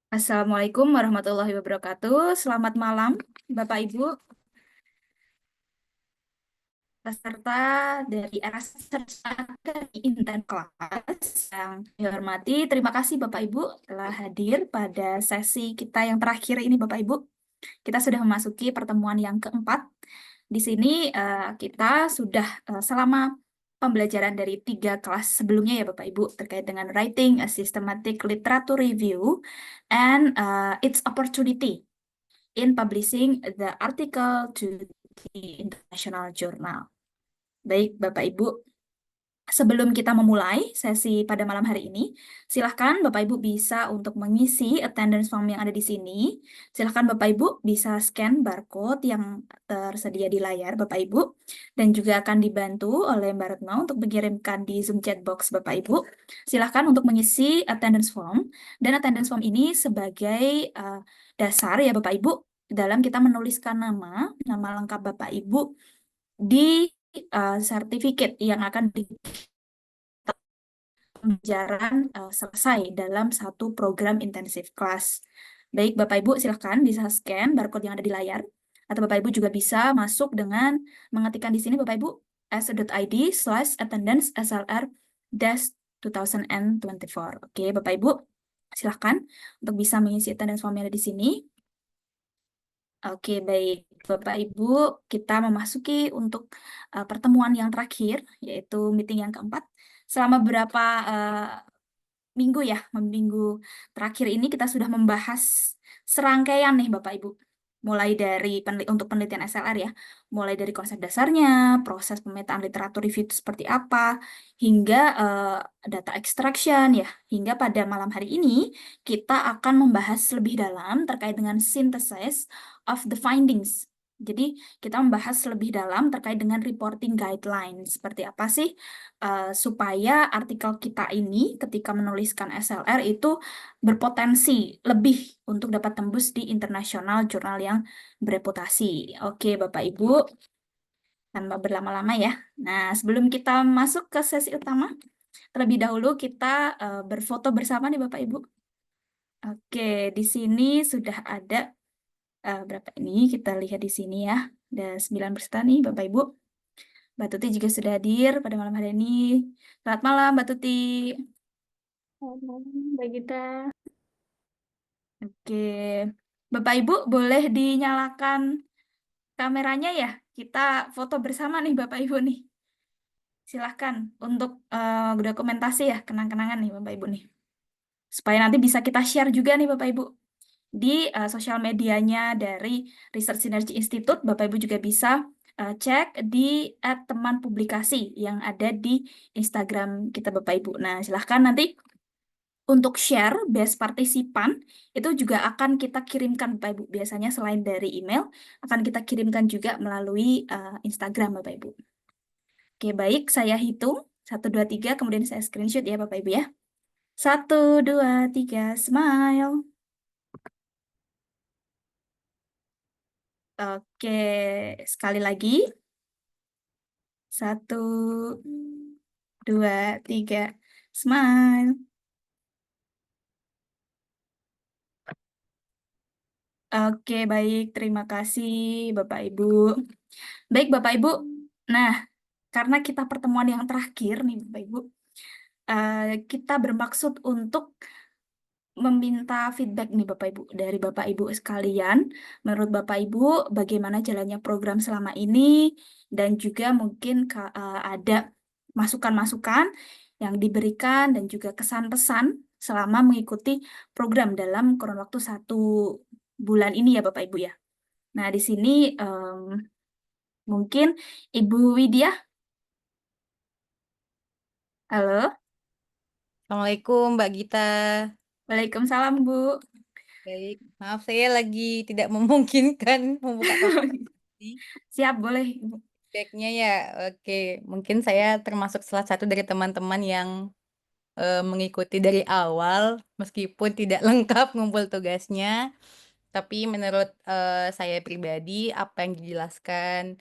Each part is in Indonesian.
Assalamualaikum warahmatullahi wabarakatuh. Selamat malam, Bapak Ibu, peserta dari serta dari Inten Class yang dihormati. Terima kasih Bapak Ibu telah hadir pada sesi kita yang terakhir ini, Bapak Ibu. Kita sudah memasuki pertemuan yang keempat. Di sini kita sudah selama pembelajaran dari 3 kelas sebelumnya ya Bapak Ibu terkait dengan writing a systematic literature review and its opportunity in publishing the article to the international journal. Baik, Bapak Ibu, sebelum kita memulai sesi pada malam hari ini, silahkan Bapak Ibu bisa untuk mengisi attendance form yang ada di sini. Silahkan Bapak Ibu bisa scan barcode yang tersedia di layar Bapak Ibu, dan juga akan dibantu oleh Mbak Retno untuk mengirimkan di Zoom chat box Bapak Ibu. Silahkan untuk mengisi attendance form, dan attendance form ini sebagai dasar ya Bapak Ibu dalam kita menuliskan nama lengkap Bapak Ibu di sertifikat yang akan pembelajaran selesai dalam satu program intensif kelas. Baik, Bapak Ibu silahkan bisa scan barcode yang ada di layar, atau Bapak Ibu juga bisa masuk dengan mengetikkan di sini Bapak Ibu s.id/attendance slr 2024. Oke, Bapak Ibu silahkan untuk bisa mengisi attendance form yang ada di sini. Oke, baik. Bapak Ibu, kita memasuki untuk pertemuan yang terakhir, yaitu meeting yang keempat. Selama beberapa minggu ya, minggu terakhir ini kita sudah membahas serangkaian nih Bapak Ibu. Mulai dari untuk penelitian SLR ya, mulai dari konsep dasarnya, proses pemetaan literatur review itu seperti apa, hingga data extraction ya, hingga pada malam hari ini kita akan membahas lebih dalam terkait dengan synthesis of the findings. Jadi kita membahas lebih dalam terkait dengan reporting guidelines. Seperti apa sih supaya artikel kita ini ketika menuliskan SLR itu berpotensi lebih untuk dapat tembus di internasional jurnal yang bereputasi. Oke, Bapak Ibu, tanpa berlama-lama ya. Nah, sebelum kita masuk ke sesi utama, terlebih dahulu kita berfoto bersama nih Bapak Ibu. Oke, di sini sudah ada berapa ini? Kita lihat di sini ya. Ada 9 peserta nih Bapak Ibu. Mbak Tuti juga sudah hadir pada malam hari ini. Selamat malam Mbak Tuti. Selamat malam Mbak Gita. Oke, Bapak Ibu boleh dinyalakan kameranya ya? Kita foto bersama nih Bapak Ibu nih. Silahkan untuk dokumentasi ya, kenang-kenangan nih Bapak Ibu nih. Supaya nanti bisa kita share juga nih Bapak Ibu. Di sosial medianya dari Research Synergy Institute, Bapak Ibu juga bisa cek di @teman publikasi yang ada di Instagram kita Bapak Ibu. Nah, silahkan nanti untuk share best partisipan itu juga akan kita kirimkan Bapak Ibu. Biasanya selain dari email, akan kita kirimkan juga melalui Instagram Bapak Ibu. Oke, baik. Saya hitung. 1, 2, 3, kemudian saya screenshot ya Bapak Ibu ya. 1, 2, 3, smile. Oke, sekali lagi. 1, 2, 3, smile. Oke, baik. Terima kasih Bapak Ibu. Baik Bapak Ibu. Nah, karena kita pertemuan yang terakhir nih Bapak Ibu, eh, kita bermaksud untuk meminta feedback nih Bapak Ibu dari Bapak Ibu sekalian. Menurut Bapak Ibu, bagaimana jalannya program selama ini dan juga mungkin ada masukan-masukan yang diberikan dan juga kesan-pesan selama mengikuti program dalam kurun waktu 1 bulan ini ya Bapak Ibu ya. Nah, di sini mungkin Ibu Widya, halo. Assalamualaikum Mbak Gita. Waalaikumsalam Bu. Baik, maaf saya lagi tidak memungkinkan membuka konferensi. Siap, boleh Ibu. Feedbacknya ya, oke. Mungkin saya termasuk salah satu dari teman-teman yang mengikuti dari awal, meskipun tidak lengkap ngumpul tugasnya. Tapi menurut saya pribadi, apa yang dijelaskan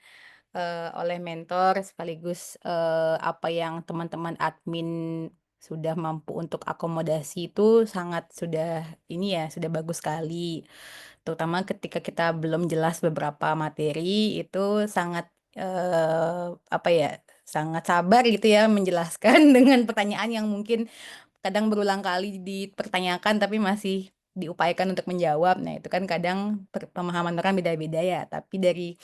oleh mentor sekaligus apa yang teman-teman admin sudah mampu untuk akomodasi itu sangat sudah ini ya, sudah bagus sekali. Terutama ketika kita belum jelas beberapa materi itu sangat apa ya, sangat sabar gitu ya menjelaskan dengan pertanyaan yang mungkin kadang berulang kali dipertanyakan tapi masih diupayakan untuk menjawab. Nah, itu kan kadang pemahaman orang beda-beda ya. Tapi dari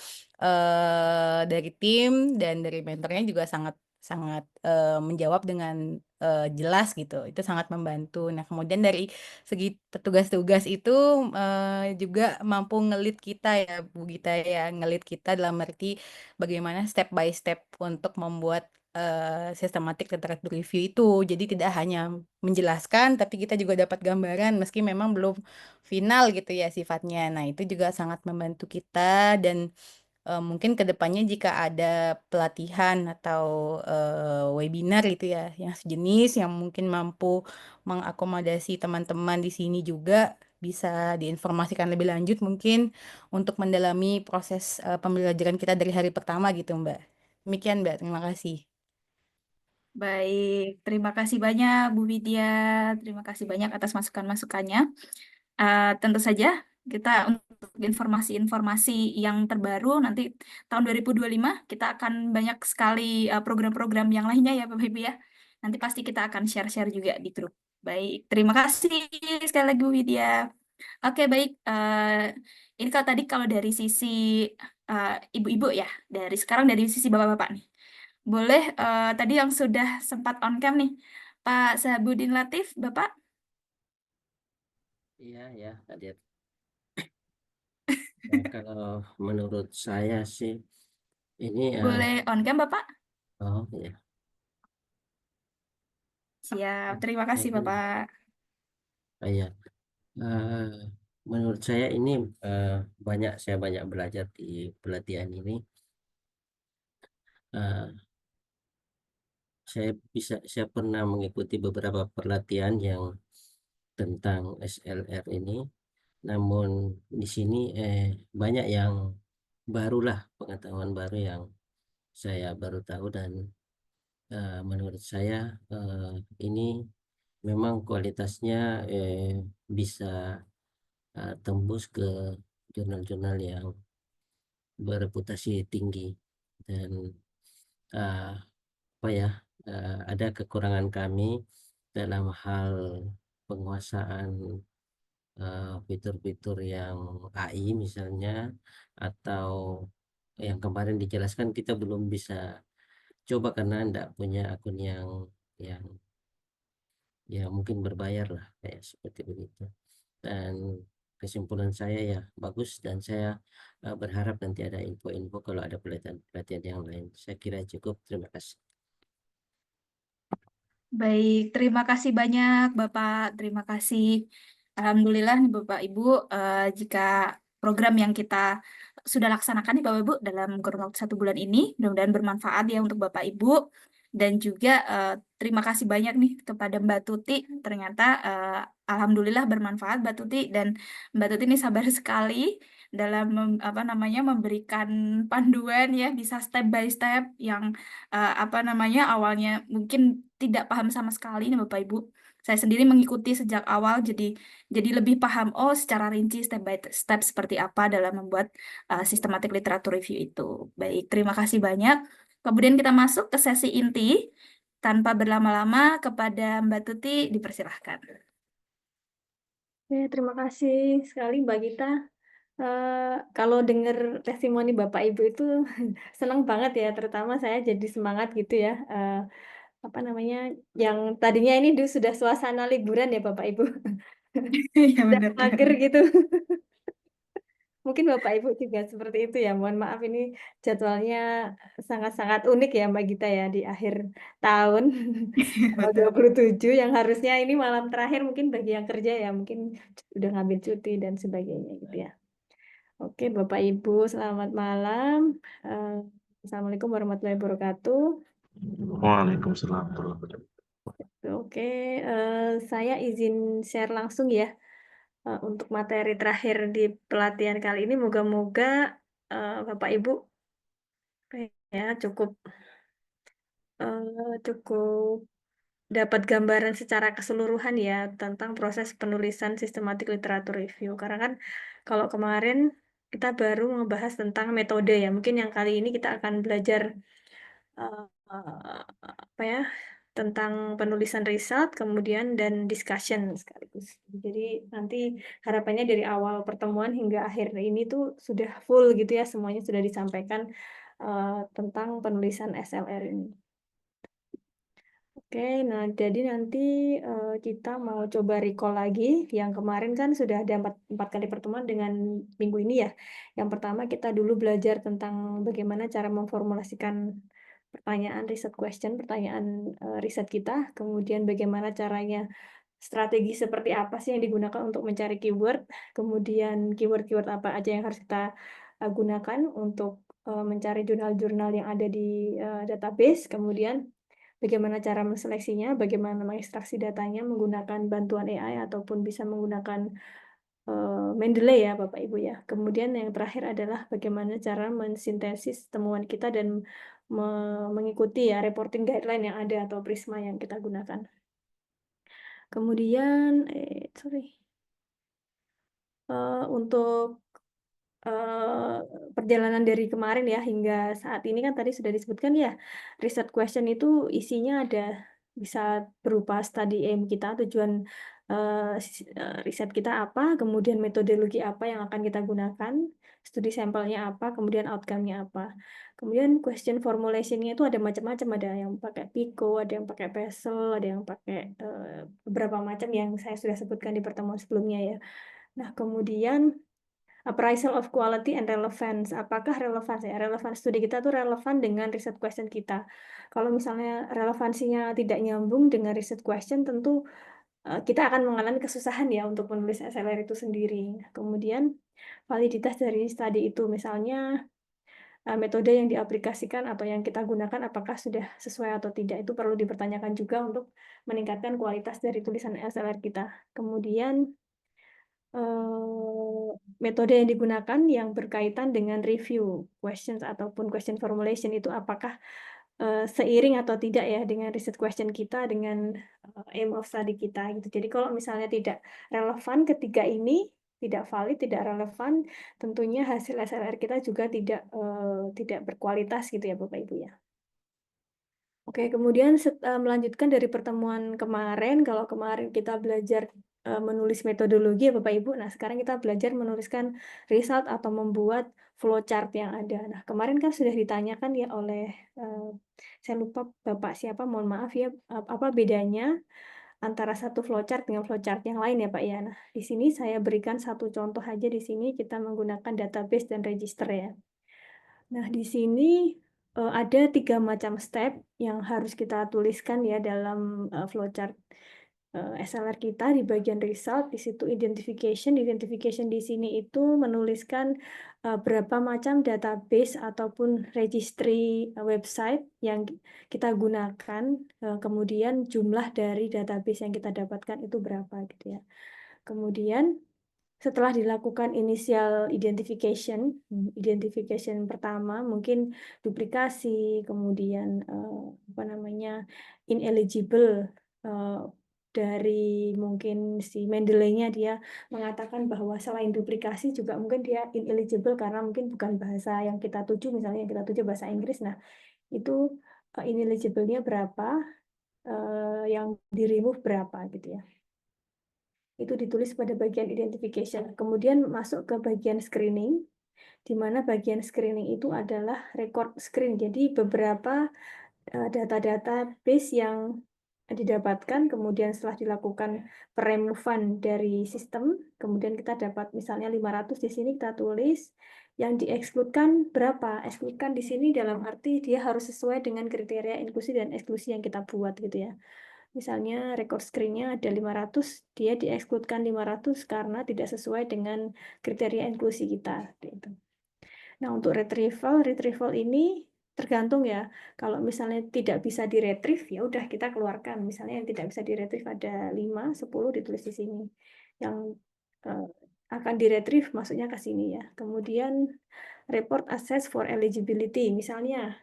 tim dan dari mentornya juga sangat sangat menjawab dengan jelas gitu. Itu sangat membantu. Nah, kemudian dari segi tugas-tugas itu juga mampu ngelit kita ya, Bu Gita ya, ngelit kita dalam arti bagaimana step by step untuk membuat systematic literature review itu. Jadi tidak hanya menjelaskan, tapi kita juga dapat gambaran meski memang belum final gitu ya sifatnya. Nah, itu juga sangat membantu kita dan mungkin ke depannya jika ada pelatihan atau webinar gitu ya yang sejenis yang mungkin mampu mengakomodasi teman-teman di sini juga bisa diinformasikan lebih lanjut mungkin untuk mendalami proses pembelajaran kita dari hari pertama gitu, Mbak. Demikian, Mbak. Terima kasih. Baik, terima kasih banyak Bu Widya. Terima kasih banyak atas masukan-masukannya. Tentu saja kita untuk informasi-informasi yang terbaru nanti tahun 2025 kita akan banyak sekali program-program yang lainnya ya Bapak Ibu ya. Nanti pasti kita akan share-share juga di grup. Baik, terima kasih sekali lagi Bu Widya. Oke, baik. Ini kalau dari sisi eh, ibu-ibu ya, dari sekarang dari sisi bapak-bapak nih. Boleh tadi yang sudah sempat on cam nih, Pak Sahabudin Latif, Bapak Iya ya, Adit. Nah, kalau menurut saya sih ini boleh on cam Bapak? oh ya, Siap, terima kasih ini Bapak. ya, eh, menurut saya ini eh, saya banyak belajar di pelatihan ini. Eh, saya pernah mengikuti beberapa pelatihan yang tentang SLR ini, namun di sini banyak yang barulah pengetahuan baru yang saya baru tahu dan menurut saya eh, ini memang kualitasnya bisa tembus ke jurnal-jurnal yang bereputasi tinggi dan eh, apa ya ada kekurangan kami dalam hal penguasaan fitur-fitur yang AI misalnya atau yang kemarin dijelaskan kita belum bisa coba karena tidak punya akun yang ya mungkin berbayar lah kayak seperti begitu. Dan kesimpulan saya ya bagus dan saya berharap nanti ada info-info kalau ada pelatihan-pelatihan yang lain. Saya kira cukup. Terima kasih. Baik, terima kasih banyak Bapak. Terima kasih. Alhamdulillah nih Bapak Ibu, jika program yang kita sudah laksanakan nih Bapak Ibu dalam kurun waktu 1 bulan ini, mudah-mudahan bermanfaat ya untuk Bapak Ibu. Dan juga terima kasih banyak nih kepada Mbak Tuti. Ternyata Alhamdulillah bermanfaat Mbak Tuti dan Mbak Tuti ini sabar sekali dalam apa namanya memberikan panduan ya, bisa step by step yang apa namanya awalnya mungkin tidak paham sama sekali nih Bapak Ibu. Saya sendiri mengikuti sejak awal jadi lebih paham oh secara rinci step by step seperti apa dalam membuat systematic literature review itu. Baik, terima kasih banyak. Kemudian kita masuk ke sesi inti. Tanpa berlama-lama kepada Mbak Tuti dipersilahkan. Ya, terima kasih sekali Mbak Gita. Kalau dengar testimoni Bapak Ibu itu senang banget ya, terutama saya jadi semangat gitu ya. Apa namanya, yang tadinya ini sudah suasana liburan ya Bapak Ibu, Ya sudah benar. mager gitu. Mungkin Bapak Ibu juga seperti itu ya. Mohon maaf ini jadwalnya sangat-sangat unik ya Mbak Gita ya di akhir tahun tanggal Betul. 27 yang harusnya ini malam terakhir mungkin bagi yang kerja ya mungkin udah ngambil cuti dan sebagainya gitu ya. Oke Bapak Ibu selamat malam. Eh, Assalamualaikum warahmatullahi wabarakatuh. Waalaikumsalam warahmatullahi wabarakatuh. Oke, saya izin share langsung ya untuk materi terakhir di pelatihan kali ini. Moga-moga Bapak Ibu ya cukup dapat gambaran secara keseluruhan ya tentang proses penulisan systematic literature review. Karena kan kalau kemarin kita baru membahas tentang metode ya. Mungkin yang kali ini kita akan belajar apa ya, tentang penulisan result, kemudian dan discussion sekaligus. Jadi nanti harapannya dari awal pertemuan hingga akhir ini tuh sudah full gitu ya, semuanya sudah disampaikan tentang penulisan SLR ini. Oke, nah jadi nanti kita mau coba recall lagi. Yang kemarin kan sudah ada empat kali pertemuan dengan minggu ini ya. Yang pertama kita dulu belajar tentang bagaimana cara memformulasikan pertanyaan riset question, pertanyaan riset kita. Kemudian bagaimana caranya, strategi seperti apa sih yang digunakan untuk mencari keyword. Kemudian keyword-keyword apa aja yang harus kita gunakan untuk mencari jurnal-jurnal yang ada di database. Kemudian bagaimana cara menseleksinya, bagaimana mengekstraksi datanya menggunakan bantuan AI ataupun bisa menggunakan Mendeley ya Bapak Ibu ya. Kemudian yang terakhir adalah bagaimana cara mensintesis temuan kita dan mengikuti ya reporting guideline yang ada atau Prisma yang kita gunakan. Kemudian untuk perjalanan dari kemarin ya hingga saat ini kan tadi sudah disebutkan ya, riset question itu isinya ada bisa berupa study aim kita, tujuan riset kita apa, kemudian metodologi apa yang akan kita gunakan, studi sampelnya apa, kemudian outcome-nya apa. Kemudian question formulation-nya itu ada macam-macam, ada yang pakai Pico, ada yang pakai Pestle, ada yang pakai beberapa macam yang saya sudah sebutkan di pertemuan sebelumnya ya. Nah, kemudian appraisal of quality and relevance. Apakah relevan ya? Relevan studi kita tuh relevan dengan riset question kita. Kalau misalnya relevansinya tidak nyambung dengan riset question, tentu kita akan mengalami kesusahan ya untuk menulis SLR itu sendiri. Kemudian validitas dari studi itu, misalnya metode yang diaplikasikan atau yang kita gunakan apakah sudah sesuai atau tidak, itu perlu dipertanyakan juga untuk meningkatkan kualitas dari tulisan SLR kita. Kemudian metode yang digunakan yang berkaitan dengan review questions ataupun question formulation itu apakah seiring atau tidak ya dengan riset question kita, dengan aim of study kita gitu. Jadi kalau misalnya tidak relevan ketiga ini, tidak valid, tidak relevan, tentunya hasil SLR kita juga tidak berkualitas gitu ya Bapak Ibu ya. Oke, kemudian melanjutkan dari pertemuan kemarin, kalau kemarin kita belajar menulis metodologi ya Bapak Ibu, nah sekarang kita belajar menuliskan result atau membuat flowchart yang ada. Nah, kemarin kan sudah ditanyakan ya oleh, saya lupa Bapak siapa, mohon maaf ya, apa bedanya antara satu flowchart dengan flowchart yang lain ya Pak ya. Nah, di sini saya berikan satu contoh aja, di sini kita menggunakan database dan register ya. Nah, di sini ada 3 macam step yang harus kita tuliskan ya dalam flowchart SLR kita di bagian result. Di situ identification. Identification di sini itu menuliskan berapa macam database ataupun registry website yang kita gunakan, kemudian jumlah dari database yang kita dapatkan itu berapa gitu ya. Kemudian setelah dilakukan initial identification pertama mungkin duplikasi, kemudian ineligible dari mungkin si Mendeley-nya, dia mengatakan bahwa selain duplikasi juga mungkin dia ineligible karena mungkin bukan bahasa yang kita tuju, misalnya yang kita tuju bahasa Inggris. Nah, itu ineligible-nya berapa, yang di-remove berapa gitu ya. Itu ditulis pada bagian identification. Kemudian masuk ke bagian screening, di mana bagian screening itu adalah record screen. Jadi beberapa data-data base yang didapatkan, kemudian setelah dilakukan peremovan dari sistem, kemudian kita dapat misalnya 500, di sini kita tulis yang diekskludkan berapa. Ekskludkan di sini dalam arti dia harus sesuai dengan kriteria inklusi dan eksklusi yang kita buat gitu ya. Misalnya record screen-nya ada 500, dia diekskludkan 500 karena tidak sesuai dengan kriteria inklusi kita. Gitu. Nah, untuk retrieval ini tergantung ya. Kalau misalnya tidak bisa diretrieve, ya udah kita keluarkan. Misalnya yang tidak bisa diretrieve ada 5, 10 ditulis di sini. Yang akan diretrieve maksudnya ke sini ya. Kemudian report assess for eligibility. Misalnya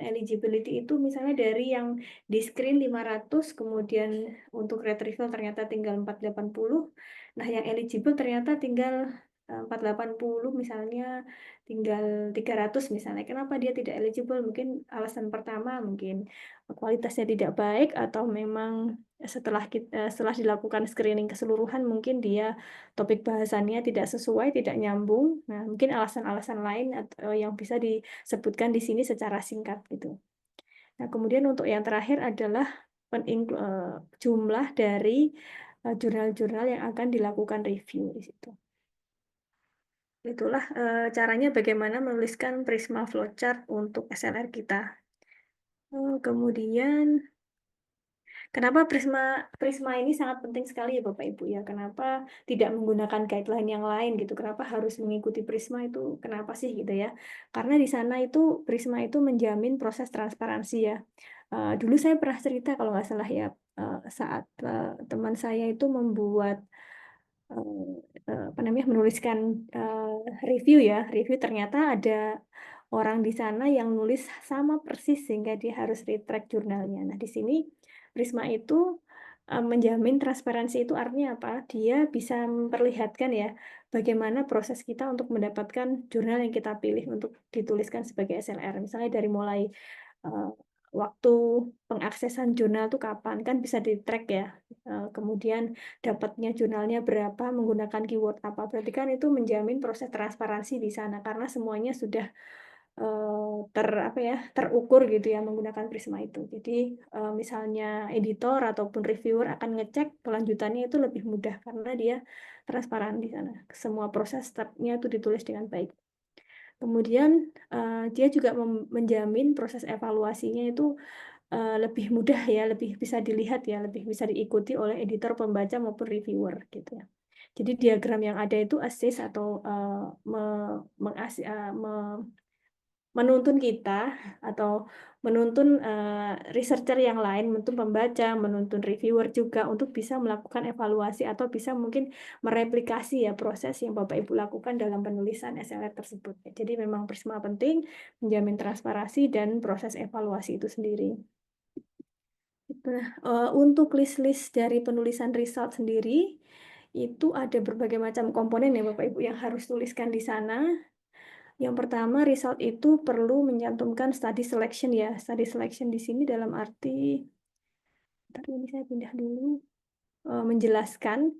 eligibility itu misalnya dari yang di screen 500, kemudian untuk retrieval ternyata tinggal 480. Nah, yang eligible ternyata tinggal 480, misalnya tinggal 300 misalnya. Kenapa dia tidak eligible? Mungkin alasan pertama mungkin kualitasnya tidak baik, atau memang setelah dilakukan screening keseluruhan mungkin dia topik bahasannya tidak sesuai, tidak nyambung. Nah, mungkin alasan-alasan lain yang bisa disebutkan di sini secara singkat gitu. Nah, kemudian untuk yang terakhir adalah jumlah dari jurnal-jurnal yang akan dilakukan review di situ. Itulah caranya bagaimana menuliskan Prisma flowchart untuk SLR kita. Kemudian kenapa Prisma ini sangat penting sekali ya Bapak Ibu ya? Kenapa tidak menggunakan guideline yang lain gitu? Kenapa harus mengikuti Prisma itu? Kenapa sih gitu ya? Karena di sana itu Prisma itu menjamin proses transparansi ya. Dulu saya pernah cerita kalau nggak salah ya, saat teman saya itu membuat menuliskan review ternyata ada orang di sana yang nulis sama persis sehingga dia harus retract jurnalnya. Nah, di sini Prisma itu menjamin transparansi, itu artinya apa? Dia bisa memperlihatkan ya bagaimana proses kita untuk mendapatkan jurnal yang kita pilih untuk dituliskan sebagai SLR. Misalnya dari mulai waktu pengaksesan jurnal itu kapan, kan bisa di-track ya. Kemudian dapatnya jurnalnya berapa, menggunakan keyword apa. Berarti kan itu menjamin proses transparansi di sana karena semuanya sudah terukur gitu ya menggunakan Prisma itu. Jadi misalnya editor ataupun reviewer akan ngecek kelanjutannya itu lebih mudah karena dia transparan di sana. Semua proses stepnya itu ditulis dengan baik. Kemudian dia juga menjamin proses evaluasinya itu lebih mudah ya, lebih bisa dilihat ya, lebih bisa diikuti oleh editor, pembaca maupun reviewer gitu ya. Jadi diagram yang ada itu assist atau menuntun kita atau menuntun researcher yang lain, menuntun pembaca, menuntun reviewer juga untuk bisa melakukan evaluasi atau bisa mungkin mereplikasi ya proses yang Bapak Ibu lakukan dalam penulisan SLR tersebut. Jadi memang Prisma penting menjamin transparansi dan proses evaluasi itu sendiri. Nah, untuk list-list dari penulisan result sendiri itu ada berbagai macam komponen ya Bapak Ibu yang harus tuliskan di sana. Yang pertama, result itu perlu mencantumkan study selection ya. Study selection di sini dalam arti, ini saya pindah dulu, menjelaskan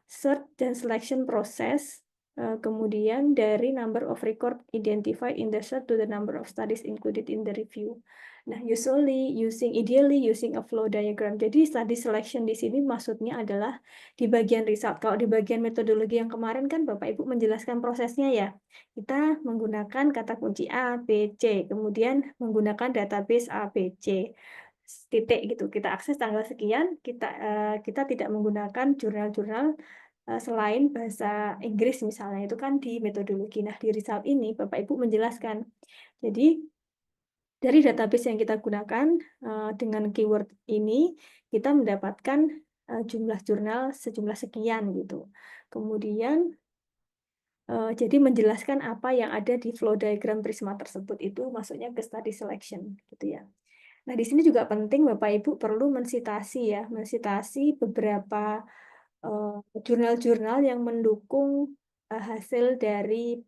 search dan selection process, kemudian dari number of record identified in the search to the number of studies included in the review. Nah, ideally using a flow diagram. Jadi study selection di sini maksudnya adalah di bagian result. Kalau di bagian metodologi yang kemarin kan Bapak Ibu menjelaskan prosesnya ya. Kita menggunakan kata kunci A, B, C, kemudian menggunakan database A, B, C. Titik gitu. Kita akses tanggal sekian, kita tidak menggunakan jurnal-jurnal selain bahasa Inggris misalnya, itu kan di metodologi. Nah, di result ini Bapak Ibu menjelaskan. Jadi dari database yang kita gunakan dengan keyword ini kita mendapatkan jumlah jurnal sejumlah sekian gitu. Kemudian jadi menjelaskan apa yang ada di flow diagram Prisma tersebut itu maksudnya ke study selection gitu ya. Nah, di sini juga penting Bapak Ibu perlu mensitasi beberapa jurnal-jurnal yang mendukung hasil dari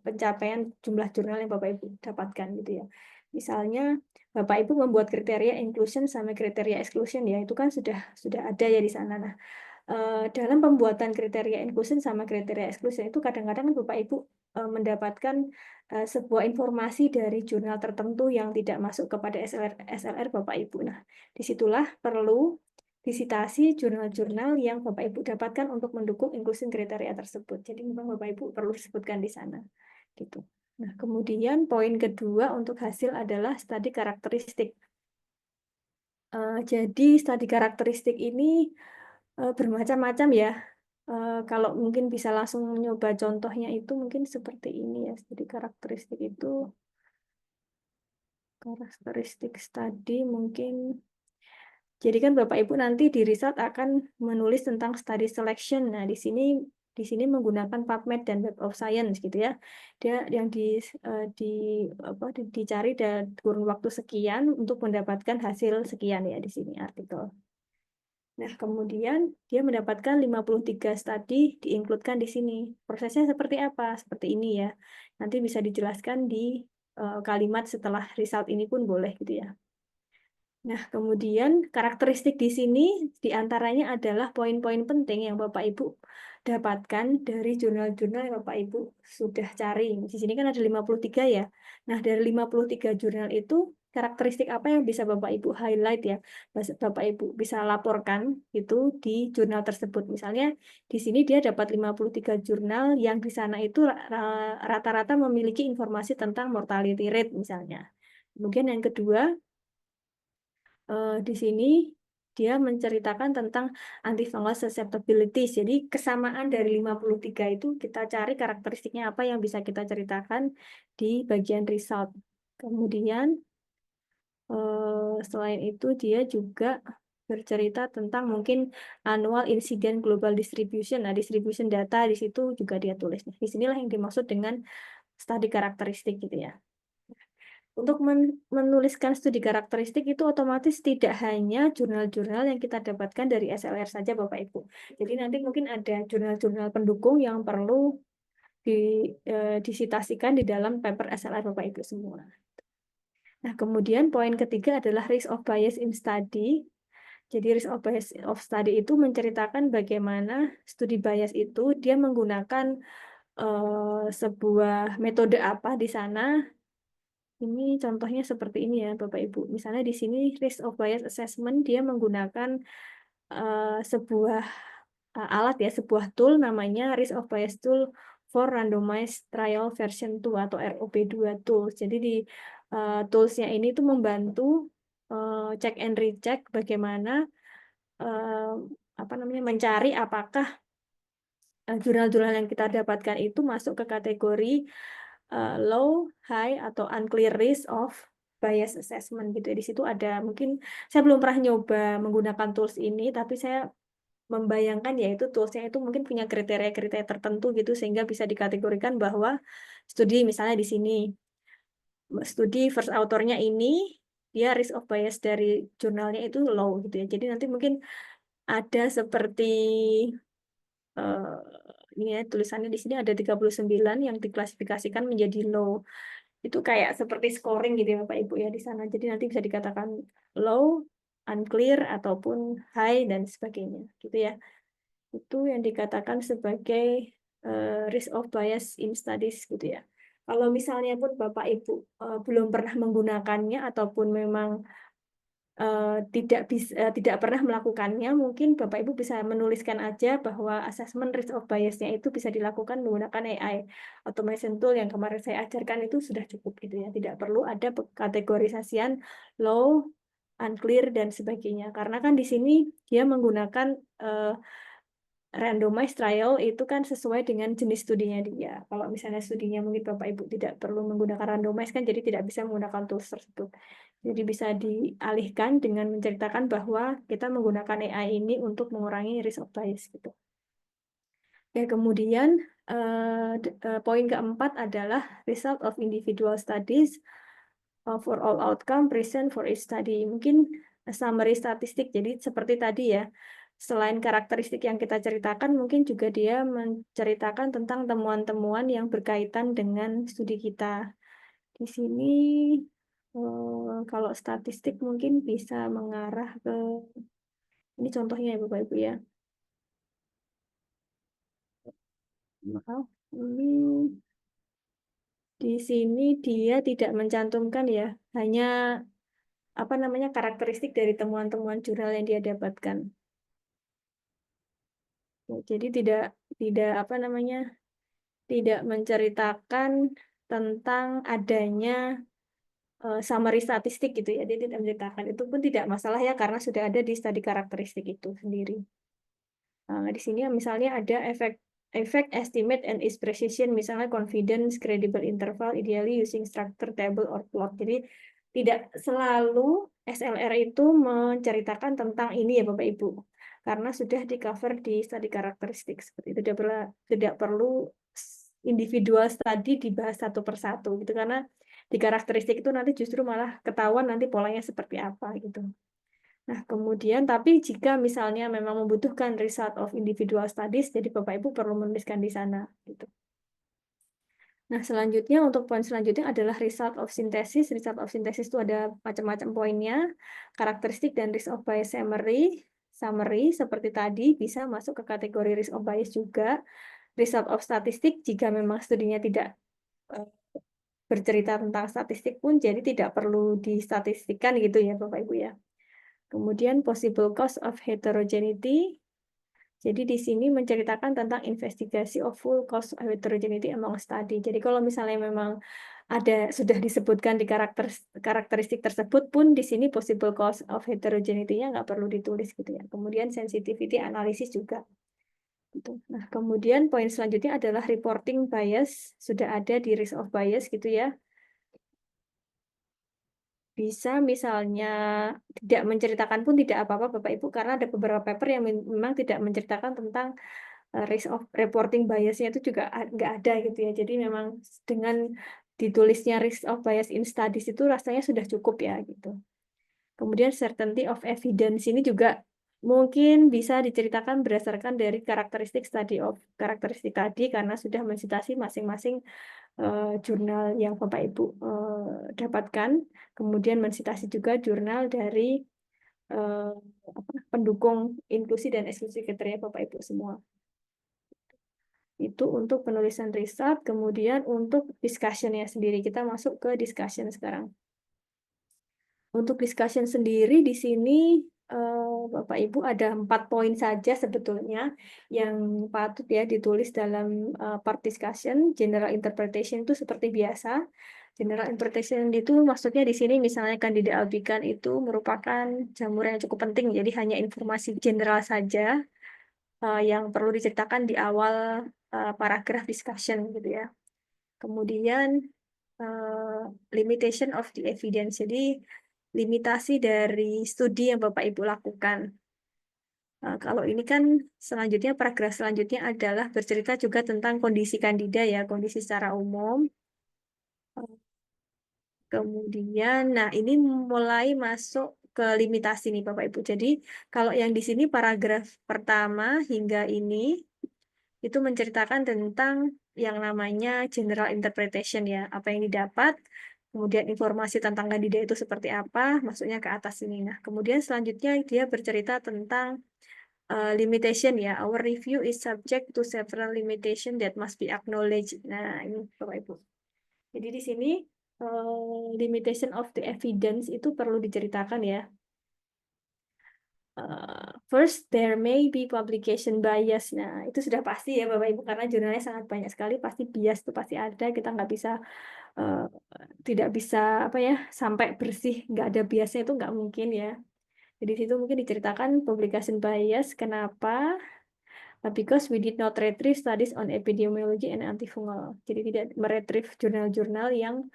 pencapaian jumlah jurnal yang Bapak Ibu dapatkan gitu ya. Misalnya Bapak Ibu membuat kriteria inclusion sama kriteria exclusion ya, itu kan sudah ada ya di sana. Nah, dalam pembuatan kriteria inclusion sama kriteria exclusion itu kadang-kadang Bapak Ibu mendapatkan sebuah informasi dari jurnal tertentu yang tidak masuk kepada SLR Bapak Ibu. Nah, disitulah perlu disitasi jurnal-jurnal yang Bapak Ibu dapatkan untuk mendukung inclusion kriteria tersebut. Jadi memang Bapak Ibu perlu sebutkan di sana. Gitu. Nah, kemudian poin kedua untuk hasil adalah studi karakteristik. Jadi studi karakteristik ini bermacam-macam ya. Kalau mungkin bisa langsung mencoba contohnya itu mungkin seperti ini ya. Jadi karakteristik studi mungkin. Jadi kan Bapak Ibu nanti di result akan menulis tentang study selection. Nah, di sini di sini menggunakan PubMed dan Web of Science gitu ya. Dia yang dicari dalam kurun waktu sekian untuk mendapatkan hasil sekian ya di sini artikel. Nah, kemudian dia mendapatkan 53 studi diinkludkan di sini. Prosesnya seperti apa? Seperti ini ya. Nanti bisa dijelaskan di kalimat setelah result ini pun boleh gitu ya. Nah, kemudian karakteristik di sini diantaranya adalah poin-poin penting yang Bapak Ibu dapatkan dari jurnal-jurnal yang Bapak Ibu sudah cari. Di sini kan ada 53 ya. Nah, dari 53 jurnal itu karakteristik apa yang bisa Bapak Ibu highlight ya? Bapak Ibu bisa laporkan itu di jurnal tersebut. Misalnya di sini dia dapat 53 jurnal yang di sana itu rata-rata memiliki informasi tentang mortality rate misalnya. Kemudian yang kedua, di sini dia menceritakan tentang antifungal susceptibilities. Jadi kesamaan dari 53 itu kita cari karakteristiknya apa yang bisa kita ceritakan di bagian result. Kemudian selain itu dia juga bercerita tentang mungkin annual incident global distribution. Nah, distribution data di situ juga dia tulis. Di sinilah yang dimaksud dengan studi karakteristik gitu ya. Untuk menuliskan studi karakteristik itu otomatis tidak hanya jurnal-jurnal yang kita dapatkan dari SLR saja Bapak Ibu. Jadi nanti mungkin ada jurnal-jurnal pendukung yang perlu disitasikan di dalam paper SLR Bapak Ibu semua. Nah, kemudian poin ketiga adalah risk of bias in study. Jadi risk of bias of study itu menceritakan bagaimana studi bias itu dia menggunakan sebuah metode apa di sana. Ini contohnya seperti ini ya Bapak Ibu. Misalnya di sini risk of bias assessment dia menggunakan sebuah alat ya, sebuah tool namanya risk of bias tool for randomized trial version 2 atau ROP2 tools. Jadi di toolsnya ini tuh membantu check and recheck bagaimana mencari apakah jurnal-jurnal yang kita dapatkan itu masuk ke kategori low, high, atau unclear risk of bias assessment gitu. Di situ ada mungkin saya belum pernah nyoba menggunakan tools ini, tapi saya membayangkan yaitu toolsnya itu mungkin punya kriteria-kriteria tertentu gitu sehingga bisa dikategorikan bahwa studi misalnya di sini studi first authornya ini dia risk of bias dari jurnalnya itu low gitu ya. Jadi nanti mungkin ada seperti ini ya, tulisannya di sini ada 39 yang diklasifikasikan menjadi low. Itu kayak seperti scoring gitu ya Bapak Ibu ya di sana. Jadi nanti bisa dikatakan low, unclear, ataupun high, dan sebagainya. Gitu ya. Itu yang dikatakan sebagai risk of bias in studies gitu ya. Kalau misalnya pun Bapak Ibu belum pernah menggunakannya ataupun memang tidak pernah melakukannya, mungkin Bapak Ibu bisa menuliskan aja bahwa assessment risk of bias-nya itu bisa dilakukan menggunakan AI automation tool yang kemarin saya ajarkan itu sudah cukup gitu ya. Tidak perlu ada kategorisasian low, unclear, dan sebagainya. Karena kan di sini dia menggunakan randomized trial itu kan sesuai dengan jenis studinya dia. Kalau misalnya studinya mungkin Bapak Ibu tidak perlu menggunakan randomized kan jadi tidak bisa menggunakan tools tersebut. Jadi bisa dialihkan dengan menceritakan bahwa kita menggunakan AI ini untuk mengurangi risk of bias gitu. Ya, kemudian poin keempat adalah result of individual studies for all outcome present for each study. Mungkin summary statistik. Jadi seperti tadi ya, selain karakteristik yang kita ceritakan, mungkin juga dia menceritakan tentang temuan-temuan yang berkaitan dengan studi kita. Di sini kalau statistik mungkin bisa mengarah ke, ini contohnya ya Bapak Ibu ya. Maaf, ini di sini dia tidak mencantumkan ya, hanya karakteristik dari temuan-temuan jurnal yang dia dapatkan. Jadi tidak menceritakan tentang adanya summary statistik gitu ya. Dia tidak menceritakan, itu pun tidak masalah ya karena sudah ada di studi karakteristik itu sendiri. Di sini misalnya ada effect estimate and its precision, misalnya confidence credible interval ideally using structure table or plot. Jadi tidak selalu SLR itu menceritakan tentang ini ya Bapak Ibu, karena sudah di cover di studi karakteristik seperti itu. Tidak perlu individual study dibahas satu persatu gitu, karena di karakteristik itu nanti justru malah ketahuan nanti polanya seperti apa gitu. Nah, kemudian tapi jika misalnya memang membutuhkan result of individual studies, jadi Bapak Ibu perlu menuliskan di sana gitu. Nah, selanjutnya untuk poin selanjutnya adalah result of synthesis. Result of synthesis itu ada macam-macam poinnya, karakteristik dan risk of bias summary. Summary seperti tadi bisa masuk ke kategori risk of bias juga. Result of statistik jika memang studinya tidak bercerita tentang statistik pun jadi tidak perlu distatistikkan gitu ya Bapak Ibu ya. Kemudian possible cause of heterogeneity. Jadi di sini menceritakan tentang investigasi of full cause of heterogeneity among study. Jadi kalau misalnya memang ada sudah disebutkan di karakteristik tersebut pun di sini possible cause of heterogeneity-nya nggak perlu ditulis gitu ya. Kemudian sensitivity analisis juga. Gitu. Nah, kemudian poin selanjutnya adalah reporting bias. Sudah ada di risk of bias gitu ya. Bisa misalnya tidak menceritakan pun tidak apa-apa Bapak Ibu, karena ada beberapa paper yang memang tidak menceritakan tentang risk of reporting biasnya itu juga nggak ada gitu ya. Jadi memang dengan ditulisnya risk of bias in studies itu rasanya sudah cukup ya gitu. Kemudian certainty of evidence ini juga mungkin bisa diceritakan berdasarkan dari karakteristik study of karakteristik tadi, karena sudah mensitasi masing-masing jurnal yang Bapak Ibu dapatkan, kemudian mensitasi juga jurnal dari pendukung inklusi dan eksklusi kriteria Bapak Ibu semua. Itu untuk penulisan riset. Kemudian untuk discussion-nya sendiri, kita masuk ke discussion sekarang. Untuk discussion sendiri di sini Bapak Ibu ada 4 poin saja sebetulnya yang patut ya ditulis dalam part discussion. General interpretation itu seperti biasa. General interpretation itu maksudnya di sini misalnya kandida albikan itu merupakan jamur yang cukup penting, jadi hanya informasi general saja yang perlu diceritakan di awal paragraf discussion gitu ya. Kemudian limitation of the evidence, jadi limitasi dari studi yang Bapak Ibu lakukan. Kalau ini kan selanjutnya paragraf selanjutnya adalah bercerita juga tentang kondisi kandida ya, kondisi secara umum. Kemudian, nah ini mulai masuk ke limitasi nih Bapak Ibu. Jadi kalau yang di sini paragraf pertama hingga ini itu menceritakan tentang yang namanya general interpretation ya, apa yang didapat, kemudian informasi tentang kandida itu seperti apa, maksudnya ke atas ini. Nah, kemudian selanjutnya dia bercerita tentang limitation ya. Our review is subject to several limitation that must be acknowledged. Nah, ini Bapak Ibu. Jadi di sini limitation of the evidence itu perlu diceritakan ya. First, there may be publication bias. Nah, itu sudah pasti ya Bapak Ibu, karena jurnalnya sangat banyak sekali, pasti bias itu pasti ada. Kita nggak bisa tidak bisa apa ya sampai bersih nggak ada biasnya, itu nggak mungkin ya. Jadi di situ mungkin diceritakan publication bias. Kenapa? Because we did not retrieve studies on epidemiology and antifungal. Jadi tidak meretrieve jurnal-jurnal yang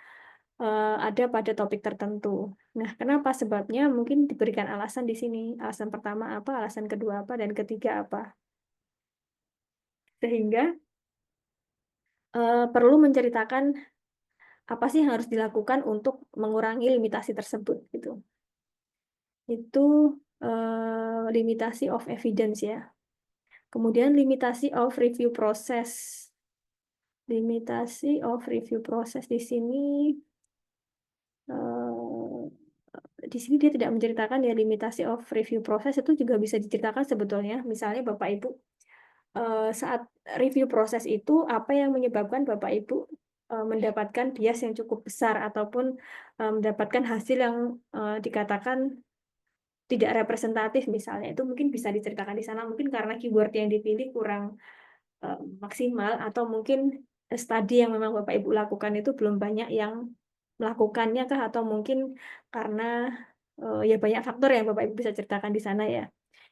ada pada topik tertentu. Nah, kenapa sebabnya? Mungkin diberikan alasan di sini. Alasan pertama apa, alasan kedua apa, dan ketiga apa. Sehingga perlu menceritakan apa sih yang harus dilakukan untuk mengurangi limitasi tersebut gitu. Itu limitasi of evidence ya. Kemudian limitasi of review process. Limitasi of review process di sini dia tidak menceritakan ya limitasi of review proses, itu juga bisa diceritakan sebetulnya. Misalnya Bapak Ibu saat review proses itu apa yang menyebabkan Bapak Ibu mendapatkan bias yang cukup besar ataupun mendapatkan hasil yang dikatakan tidak representatif misalnya, itu mungkin bisa diceritakan di sana. Mungkin karena keyword yang dipilih kurang maksimal, atau mungkin studi yang memang Bapak Ibu lakukan itu belum banyak yang melakukannya kah, atau mungkin karena ya banyak faktor yang Bapak Ibu bisa ceritakan di sana ya.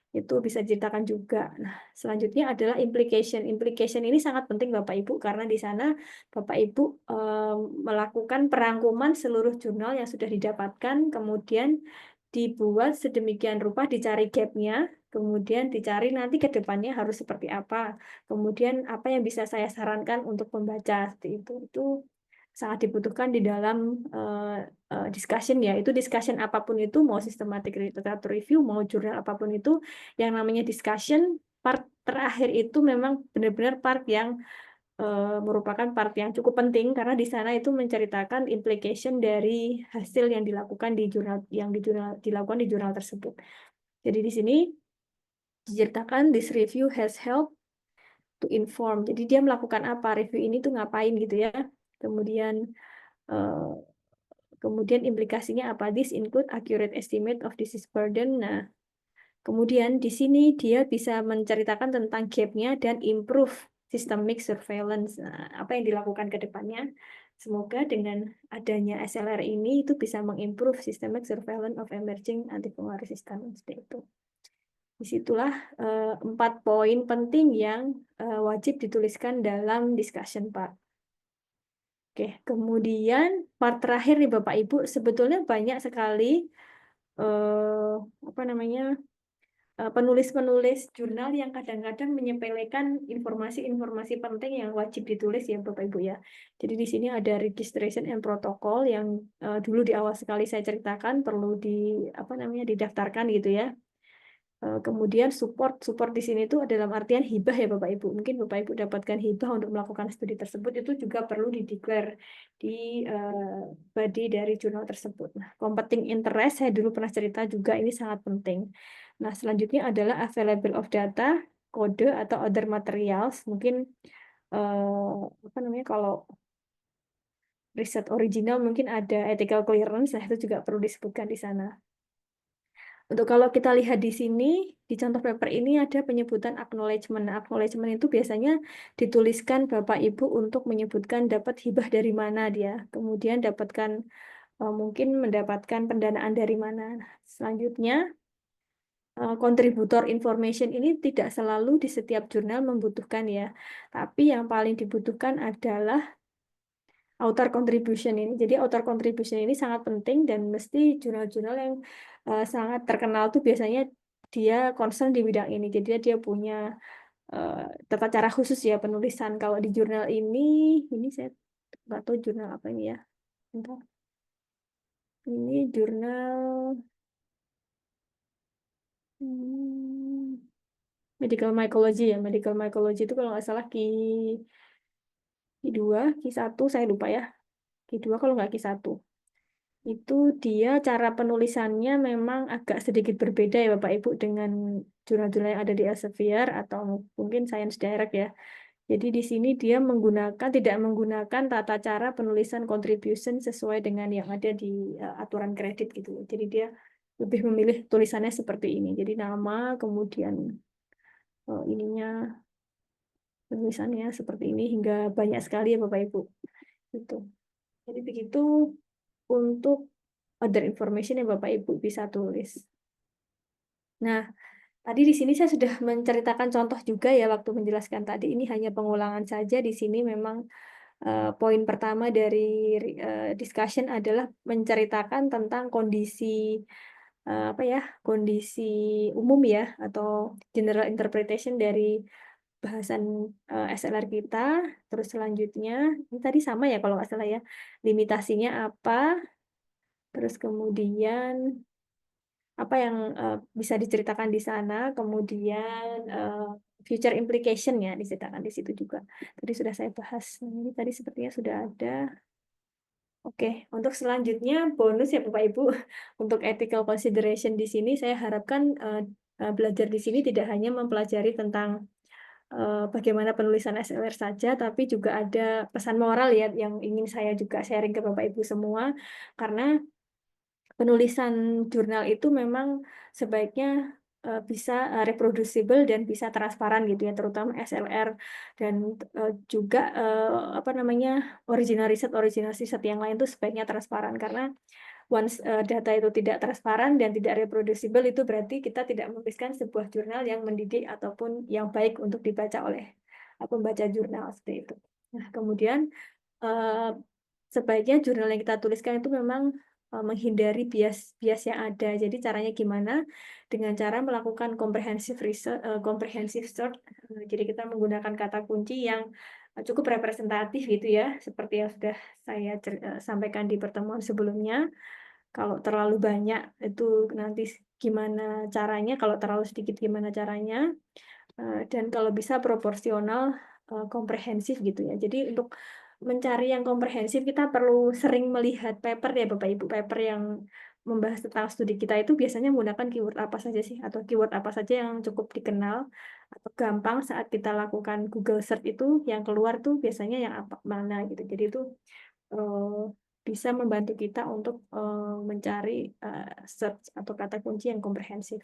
Itu bisa diceritakan juga. Nah, selanjutnya adalah implication. Implication ini sangat penting Bapak Ibu, karena di sana Bapak Ibu melakukan perangkuman seluruh jurnal yang sudah didapatkan, kemudian dibuat sedemikian rupa, dicari gapnya, kemudian dicari nanti ke depannya harus seperti apa, kemudian apa yang bisa saya sarankan untuk pembaca, seperti itu sangat dibutuhkan di dalam discussion ya. Itu discussion apapun itu, mau systematic literature review, mau jurnal apapun itu, yang namanya discussion, part terakhir itu memang benar-benar part yang merupakan part yang cukup penting, karena di sana itu menceritakan implication dari hasil yang dilakukan di jurnal dilakukan di jurnal tersebut. Jadi di sini diceritakan this review has helped to inform. Jadi dia melakukan apa, review ini tuh ngapain gitu ya. Kemudian implikasinya apa? This include accurate estimate of disease burden. Nah, kemudian di sini dia bisa menceritakan tentang gap-nya dan improve systemic surveillance. Nah, apa yang dilakukan ke depannya? Semoga dengan adanya SLR ini itu bisa mengimprove systemic surveillance of emerging antifungal resistance. Seperti itu. Disitulah 4 poin penting yang wajib dituliskan dalam discussion part. Oke, kemudian part terakhir nih Bapak Ibu, sebetulnya banyak sekali penulis-penulis jurnal yang kadang-kadang menyepelekan informasi-informasi penting yang wajib ditulis ya Bapak Ibu ya. Jadi di sini ada registration and protocol yang dulu di awal sekali saya ceritakan perlu didaftarkan gitu ya. Kemudian support di sini itu dalam artian hibah ya Bapak Ibu. Mungkin Bapak Ibu dapatkan hibah untuk melakukan studi tersebut, itu juga perlu dideklar di body dari jurnal tersebut. Nah, competing interest saya dulu pernah cerita juga ini sangat penting. Nah, selanjutnya adalah available of data, kode atau other materials. Mungkin kalau riset original mungkin ada ethical clearance, nah itu juga perlu disebutkan di sana. Untuk kalau kita lihat di sini, di contoh paper ini ada penyebutan acknowledgement. Nah, acknowledgement itu biasanya dituliskan Bapak Ibu untuk menyebutkan dapat hibah dari mana dia, kemudian mungkin mendapatkan pendanaan dari mana. Nah, selanjutnya, kontributor information ini tidak selalu di setiap jurnal membutuhkan ya, tapi yang paling dibutuhkan adalah author contribution ini. Jadi author contribution ini sangat penting dan mesti jurnal-jurnal yang sangat terkenal tuh biasanya dia concern di bidang ini. Jadi dia punya tata cara khusus ya penulisan. Kalau di jurnal ini saya nggak tahu jurnal apa ini ya. Bentar. Ini jurnal medical mycology ya. Medical mycology itu kalau nggak salah Q2, Q1 saya lupa ya. Q2 kalau nggak Q1. Itu dia cara penulisannya memang agak sedikit berbeda ya Bapak Ibu dengan jurnal-jurnal yang ada di Elsevier atau mungkin Science Direct ya. Jadi di sini dia tidak menggunakan tata cara penulisan contribution sesuai dengan yang ada di aturan kredit gitu. Jadi dia lebih memilih tulisannya seperti ini. Jadi nama, kemudian tulisannya seperti ini hingga banyak sekali ya Bapak Ibu. Gitu. Jadi begitu untuk other information yang Bapak Ibu bisa tulis. Nah, tadi di sini saya sudah menceritakan contoh juga ya waktu menjelaskan tadi, ini hanya pengulangan saja. Di sini memang poin pertama dari discussion adalah menceritakan tentang kondisi umum ya atau general interpretation dari bahasan SLR kita. Terus selanjutnya ini tadi sama ya kalau nggak salah ya, limitasinya apa, terus kemudian apa yang bisa diceritakan di sana, kemudian future implication ya diceritakan di situ juga. Tadi sudah saya bahas. Ini tadi sepertinya sudah ada. Oke, untuk selanjutnya bonus ya Bapak Ibu. Untuk ethical consideration di sini saya harapkan belajar di sini tidak hanya mempelajari tentang bagaimana penulisan SLR saja, tapi juga ada pesan moral ya yang ingin saya juga sharing ke Bapak Ibu semua, karena penulisan jurnal itu memang sebaiknya bisa reproducible dan bisa transparan gitu ya, terutama SLR dan juga original riset yang lain itu sebaiknya transparan, karena once data itu tidak transparan dan tidak reproducible itu berarti kita tidak menuliskan sebuah jurnal yang mendidik ataupun yang baik untuk dibaca oleh pembaca jurnal seperti itu. Nah, kemudian sebaiknya jurnal yang kita tuliskan itu memang menghindari bias yang ada. Jadi caranya gimana? Dengan cara melakukan comprehensive research, comprehensive search. Jadi kita menggunakan kata kunci yang cukup representatif gitu ya, seperti yang sudah saya sampaikan di pertemuan sebelumnya. Kalau terlalu banyak itu nanti gimana caranya, kalau terlalu sedikit gimana caranya, dan kalau bisa proporsional, komprehensif gitu ya. Jadi untuk mencari yang komprehensif kita perlu sering melihat paper ya Bapak Ibu, paper yang membahas tentang studi kita itu biasanya menggunakan keyword apa saja sih, atau keyword apa saja yang cukup dikenal atau gampang saat kita lakukan Google Search itu yang keluar tuh biasanya yang apa mana gitu. Jadi itu bisa membantu kita untuk mencari search atau kata kunci yang komprehensif.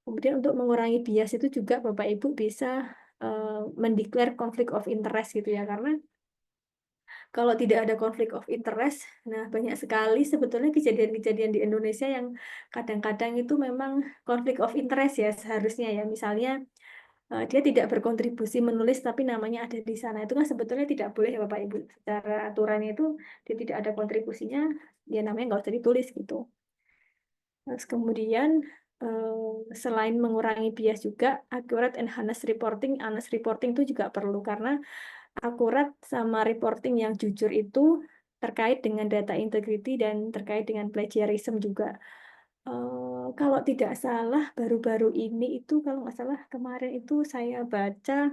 Kemudian untuk mengurangi bias itu juga Bapak Ibu bisa mendeklar konflik of interest gitu ya, karena kalau tidak ada konflik of interest, nah banyak sekali sebetulnya kejadian-kejadian di Indonesia yang kadang-kadang itu memang konflik of interest ya seharusnya ya. Misalnya dia tidak berkontribusi menulis tapi namanya ada di sana. Itu kan sebetulnya tidak boleh ya Bapak Ibu. Secara aturannya itu dia tidak ada kontribusinya, dia namanya nggak usah ditulis gitu. Terus kemudian selain mengurangi bias juga, accurate and honest reporting itu juga perlu karena akurat sama reporting yang jujur itu terkait dengan data integrity dan terkait dengan plagiarism juga. Kalau tidak salah baru-baru ini itu kalau nggak salah kemarin itu saya baca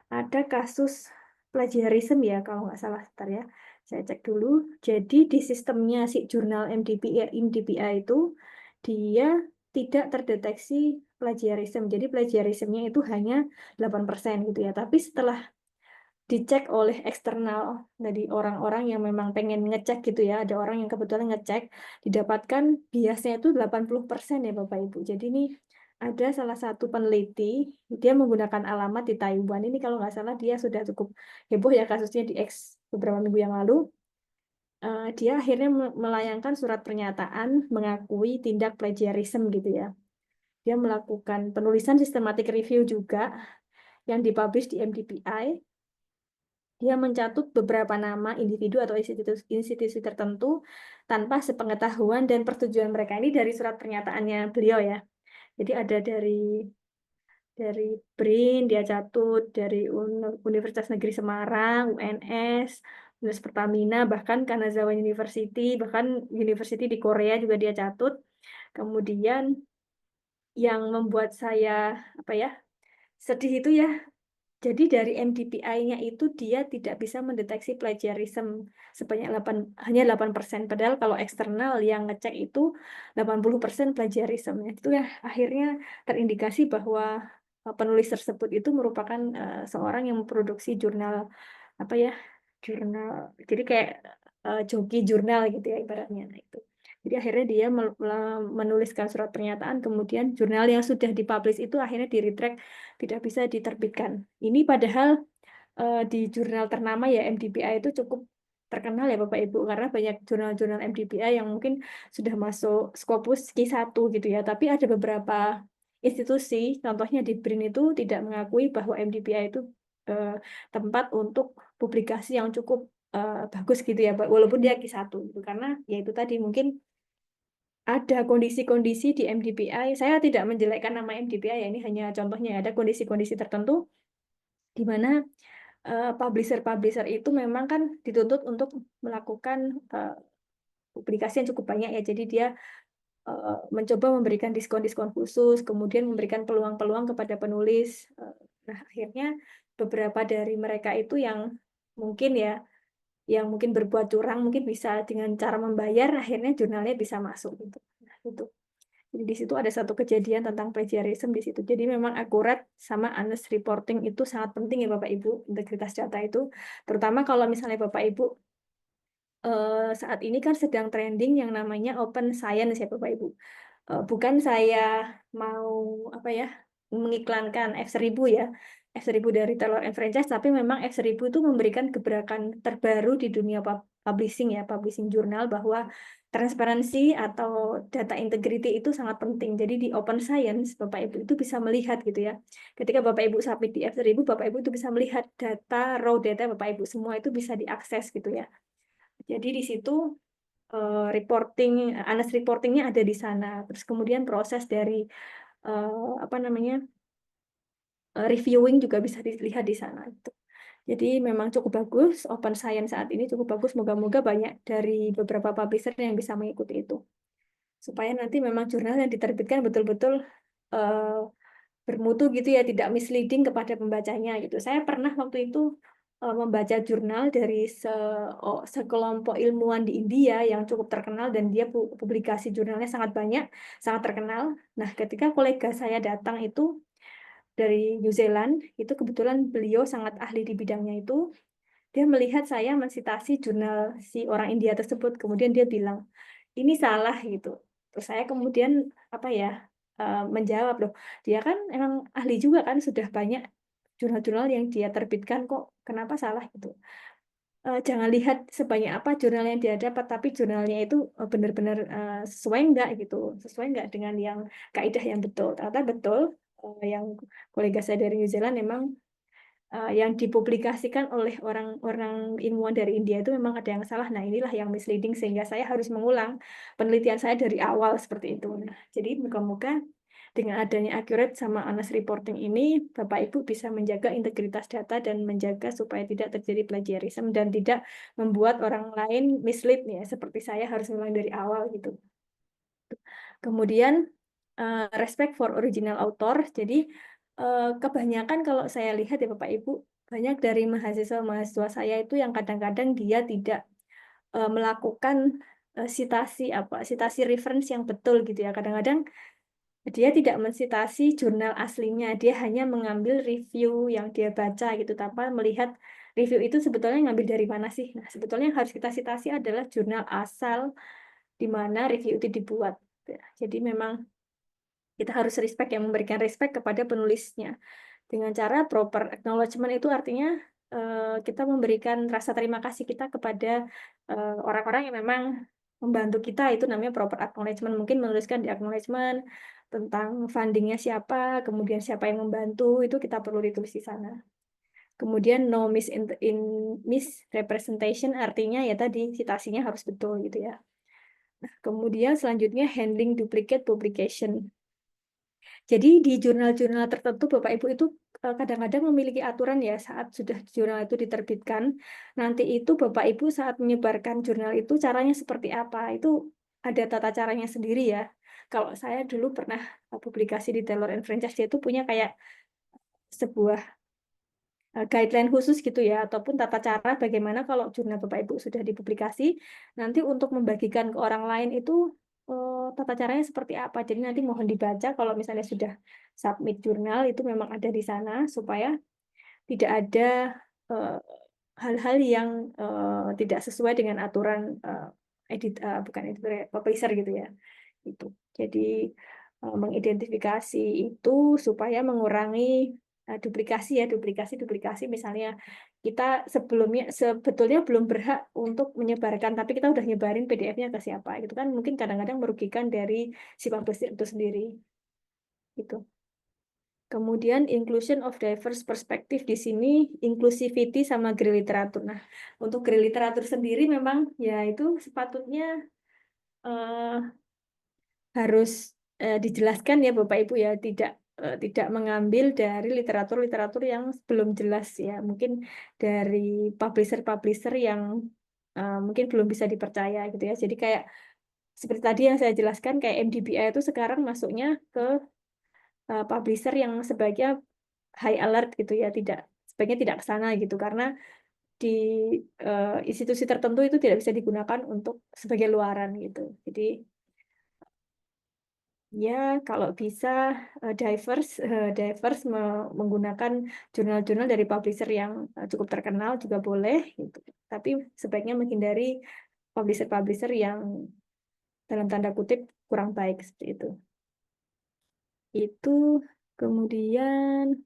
ada kasus plagiarism ya kalau nggak salah, sebentar ya saya cek dulu. Jadi di sistemnya si jurnal MDPI itu dia tidak terdeteksi plagiarism. Jadi plagiarismnya itu hanya 8% gitu ya. Tapi setelah dicek oleh eksternal dari orang-orang yang memang pengen ngecek gitu ya, ada orang yang kebetulan ngecek, didapatkan biasnya itu 80% ya Bapak Ibu. Jadi ini ada salah satu peneliti, dia menggunakan alamat di Taiwan. Ini kalau nggak salah dia sudah cukup heboh ya kasusnya di X beberapa minggu yang lalu. Dia akhirnya melayangkan surat pernyataan mengakui tindak plagiarism gitu ya. Dia melakukan penulisan systematic review juga yang dipublish di MDPI. Dia mencatut beberapa nama individu atau institusi tertentu tanpa sepengetahuan dan persetujuan mereka. Ini dari surat pernyataannya beliau ya. Jadi ada dari BRIN, dia catut, dari Universitas Negeri Semarang, UNS, Universitas Pertamina, bahkan Kanazawa University, bahkan university di Korea juga dia catut. Kemudian yang membuat saya sedih itu ya, jadi dari MDPI-nya itu dia tidak bisa mendeteksi plagiarism sebanyak hanya 8%. Padahal kalau eksternal yang ngecek itu 80% plagiarism. Itu ya akhirnya terindikasi bahwa penulis tersebut itu merupakan seorang yang memproduksi jurnal jurnal. Jadi kayak joki jurnal gitu ya ibaratnya. Nah, itu. Jadi akhirnya dia menuliskan surat pernyataan, kemudian jurnal yang sudah dipublish itu akhirnya di-retract, tidak bisa diterbitkan. Ini padahal di jurnal ternama ya MDPI itu cukup terkenal ya Bapak Ibu, karena banyak jurnal-jurnal MDPI yang mungkin sudah masuk Scopus Q1 gitu ya, tapi ada beberapa institusi, contohnya di BRIN itu tidak mengakui bahwa MDPI itu tempat untuk publikasi yang cukup bagus gitu ya, walaupun dia Q1 gitu, karena ya itu tadi mungkin ada kondisi-kondisi di MDPI, saya tidak menjelekkan nama MDPI ya, ini hanya contohnya, ada kondisi-kondisi tertentu di mana publisher-publisher itu memang kan dituntut untuk melakukan publikasi yang cukup banyak ya, jadi dia mencoba memberikan diskon-diskon khusus, kemudian memberikan peluang-peluang kepada penulis. Nah, akhirnya beberapa dari mereka itu yang mungkin berbuat curang, mungkin bisa dengan cara membayar, akhirnya jurnalnya bisa masuk gitu. Nah, itu. Jadi di situ ada satu kejadian tentang plagiarism di situ. Jadi memang akurat sama honest reporting itu sangat penting ya Bapak Ibu, integritas data itu. Terutama kalau misalnya Bapak Ibu saat ini kan sedang trending yang namanya open science ya Bapak Ibu. Bukan saya mau mengiklankan F1000 ya. F1000 dari Taylor and Franchise, tapi memang F1000 itu memberikan gebrakan terbaru di dunia publishing ya, publishing jurnal, bahwa transparansi atau data integrity itu sangat penting. Jadi di open science Bapak Ibu itu bisa melihat gitu ya. Ketika Bapak Ibu submit di F1000, Bapak Ibu itu bisa melihat data, raw data Bapak Ibu semua itu bisa diakses gitu ya. Jadi di situ reporting, Anas reportingnya ada di sana. Terus kemudian proses dari apa namanya reviewing juga bisa dilihat di sana. Gitu. Jadi memang cukup bagus, Open Science saat ini cukup bagus. Moga-moga banyak dari beberapa publisher yang bisa mengikuti itu. Supaya nanti memang jurnal yang diterbitkan betul-betul bermutu gitu ya, tidak misleading kepada pembacanya gitu. Saya pernah waktu itu membaca jurnal dari sekelompok ilmuwan di India yang cukup terkenal dan dia publikasi jurnalnya sangat banyak, sangat terkenal. Nah, ketika kolega saya datang itu dari New Zealand, itu kebetulan beliau sangat ahli di bidangnya itu. Dia melihat saya mensitasi jurnal si orang India tersebut, kemudian dia bilang, ini salah gitu. Terus saya kemudian apa ya menjawab, loh, dia kan emang ahli juga kan, sudah banyak jurnal-jurnal yang dia terbitkan kok, kenapa salah gitu. Jangan lihat sebanyak apa jurnal yang dia dapat, tapi jurnalnya itu benar-benar sesuai enggak gitu, sesuai enggak dengan yang kaidah yang betul. Ternyata betul, yang kolega saya dari New Zealand memang yang dipublikasikan oleh orang-orang ilmuwan dari India itu memang ada yang salah. Nah, inilah yang misleading sehingga saya harus mengulang penelitian saya dari awal seperti itu. Nah, jadi moga-moga dengan adanya accurate sama honest reporting ini, Bapak Ibu bisa menjaga integritas data dan menjaga supaya tidak terjadi plagiarism dan tidak membuat orang lain mislead ya, seperti saya harus mengulang dari awal gitu. Kemudian respect for original author. Jadi kebanyakan kalau saya lihat ya Bapak Ibu, banyak dari mahasiswa-mahasiswa saya itu yang kadang-kadang dia tidak melakukan citasi reference yang betul gitu ya. Kadang-kadang dia tidak mensitasi jurnal aslinya, dia hanya mengambil review yang dia baca gitu tanpa melihat review itu sebetulnya ngambil dari mana sih. Nah, sebetulnya yang harus kita citasi adalah jurnal asal di mana review itu dibuat. Jadi memang kita harus respect, yang memberikan respect kepada penulisnya dengan cara proper acknowledgement. Itu artinya kita memberikan rasa terima kasih kita kepada orang-orang yang memang membantu kita, itu namanya proper acknowledgement. Mungkin menuliskan di acknowledgement tentang fundingnya siapa, kemudian siapa yang membantu, itu kita perlu ditulis di sana. Kemudian no misrepresentation, artinya ya tadi citasinya harus betul gitu ya. Nah, kemudian selanjutnya handling duplicate publication. Jadi di jurnal-jurnal tertentu Bapak Ibu itu kadang-kadang memiliki aturan ya, saat sudah jurnal itu diterbitkan, nanti itu Bapak Ibu saat menyebarkan jurnal itu caranya seperti apa, itu ada tata caranya sendiri ya. Kalau saya dulu pernah publikasi di Taylor and Francis, dia itu punya kayak sebuah guideline khusus gitu ya, ataupun tata cara bagaimana kalau jurnal Bapak Ibu sudah dipublikasi, nanti untuk membagikan ke orang lain itu tata caranya seperti apa. Jadi nanti mohon dibaca kalau misalnya sudah submit jurnal, itu memang ada di sana supaya tidak ada hal-hal yang tidak sesuai dengan aturan bukan editor, publisher gitu ya. Itu. Jadi mengidentifikasi itu supaya mengurangi duplikasi misalnya kita sebetulnya belum berhak untuk menyebarkan, tapi kita udah nyebarin PDF-nya ke siapa, itu kan mungkin kadang-kadang merugikan dari si publisher itu sendiri gitu. Kemudian inclusion of diverse perspective, di sini inclusivity sama grey literatur. Nah, untuk grey literatur sendiri memang ya itu sepatutnya harus dijelaskan ya Bapak Ibu ya, tidak mengambil dari literatur-literatur yang belum jelas ya, mungkin dari publisher-publisher yang mungkin belum bisa dipercaya gitu ya. Jadi kayak seperti tadi yang saya jelaskan, kayak MDBI itu sekarang masuknya ke publisher yang sebaiknya high alert gitu ya, sebaiknya tidak ke sana gitu, karena di institusi tertentu itu tidak bisa digunakan untuk sebagai luaran gitu. Jadi ya, kalau bisa diverse menggunakan jurnal-jurnal dari publisher yang cukup terkenal juga boleh, gitu. Tapi sebaiknya menghindari publisher-publisher yang dalam tanda kutip kurang baik seperti itu. Itu kemudian,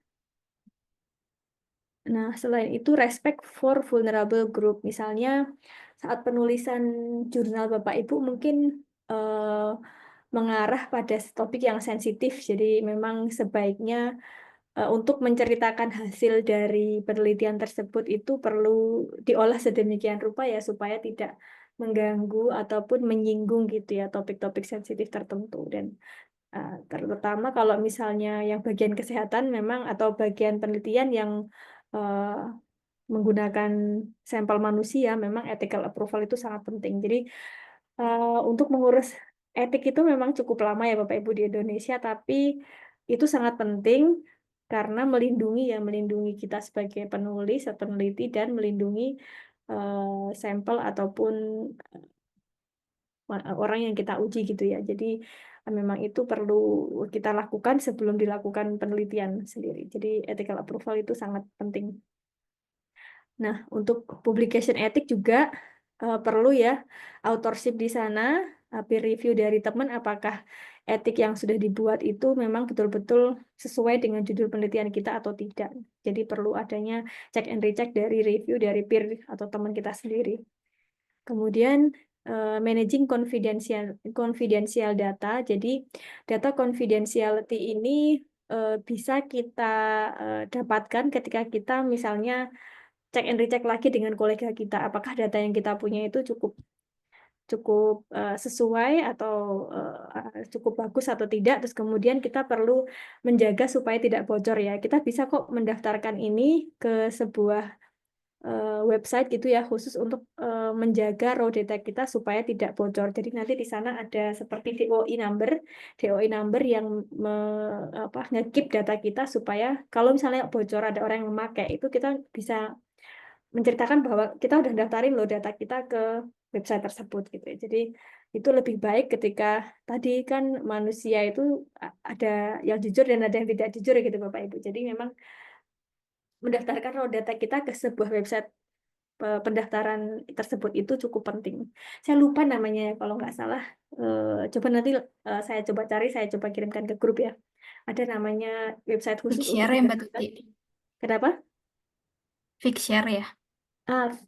nah selain itu respect for vulnerable group. Misalnya saat penulisan jurnal Bapak Ibu mungkin mengarah pada topik yang sensitif, jadi memang sebaiknya untuk menceritakan hasil dari penelitian tersebut itu perlu diolah sedemikian rupa ya supaya tidak mengganggu ataupun menyinggung gitu ya topik-topik sensitif tertentu. Dan terutama kalau misalnya yang bagian kesehatan memang atau bagian penelitian yang menggunakan sampel manusia, memang ethical approval itu sangat penting. Jadi untuk mengurus etik itu memang cukup lama ya Bapak Ibu di Indonesia, tapi itu sangat penting karena melindungi kita sebagai penulis atau peneliti dan melindungi sampel ataupun orang yang kita uji gitu ya. Jadi memang itu perlu kita lakukan sebelum dilakukan penelitian sendiri. Jadi ethical approval itu sangat penting. Nah, untuk publication etik juga perlu ya authorship di sana, peer review dari teman apakah etik yang sudah dibuat itu memang betul-betul sesuai dengan judul penelitian kita atau tidak. Jadi perlu adanya check and recheck dari review dari peer atau teman kita sendiri. Kemudian managing confidential data. Jadi data confidentiality ini bisa kita dapatkan ketika kita misalnya cek and recheck lagi dengan kolega kita, apakah data yang kita punya itu cukup sesuai atau cukup bagus atau tidak. Terus kemudian kita perlu menjaga supaya tidak bocor ya. Kita bisa kok mendaftarkan ini ke sebuah website gitu ya, khusus untuk menjaga raw data kita supaya tidak bocor. Jadi nanti di sana ada seperti DOI number yang nge-keep data kita supaya kalau misalnya bocor ada orang yang memakai itu kita bisa menceritakan bahwa kita udah daftarin loh data kita ke website tersebut gitu ya. Jadi itu lebih baik ketika tadi kan manusia itu ada yang jujur dan ada yang tidak jujur gitu Bapak Ibu. Jadi memang mendaftarkan raw data kita ke sebuah website pendaftaran tersebut itu cukup penting. Saya lupa namanya ya kalau nggak salah. Coba nanti saya coba cari, saya coba kirimkan ke grup ya. Ada namanya website khusus untuk Figshare ya Mbak pendaftaran. Tuti. Kenapa? Figshare ya.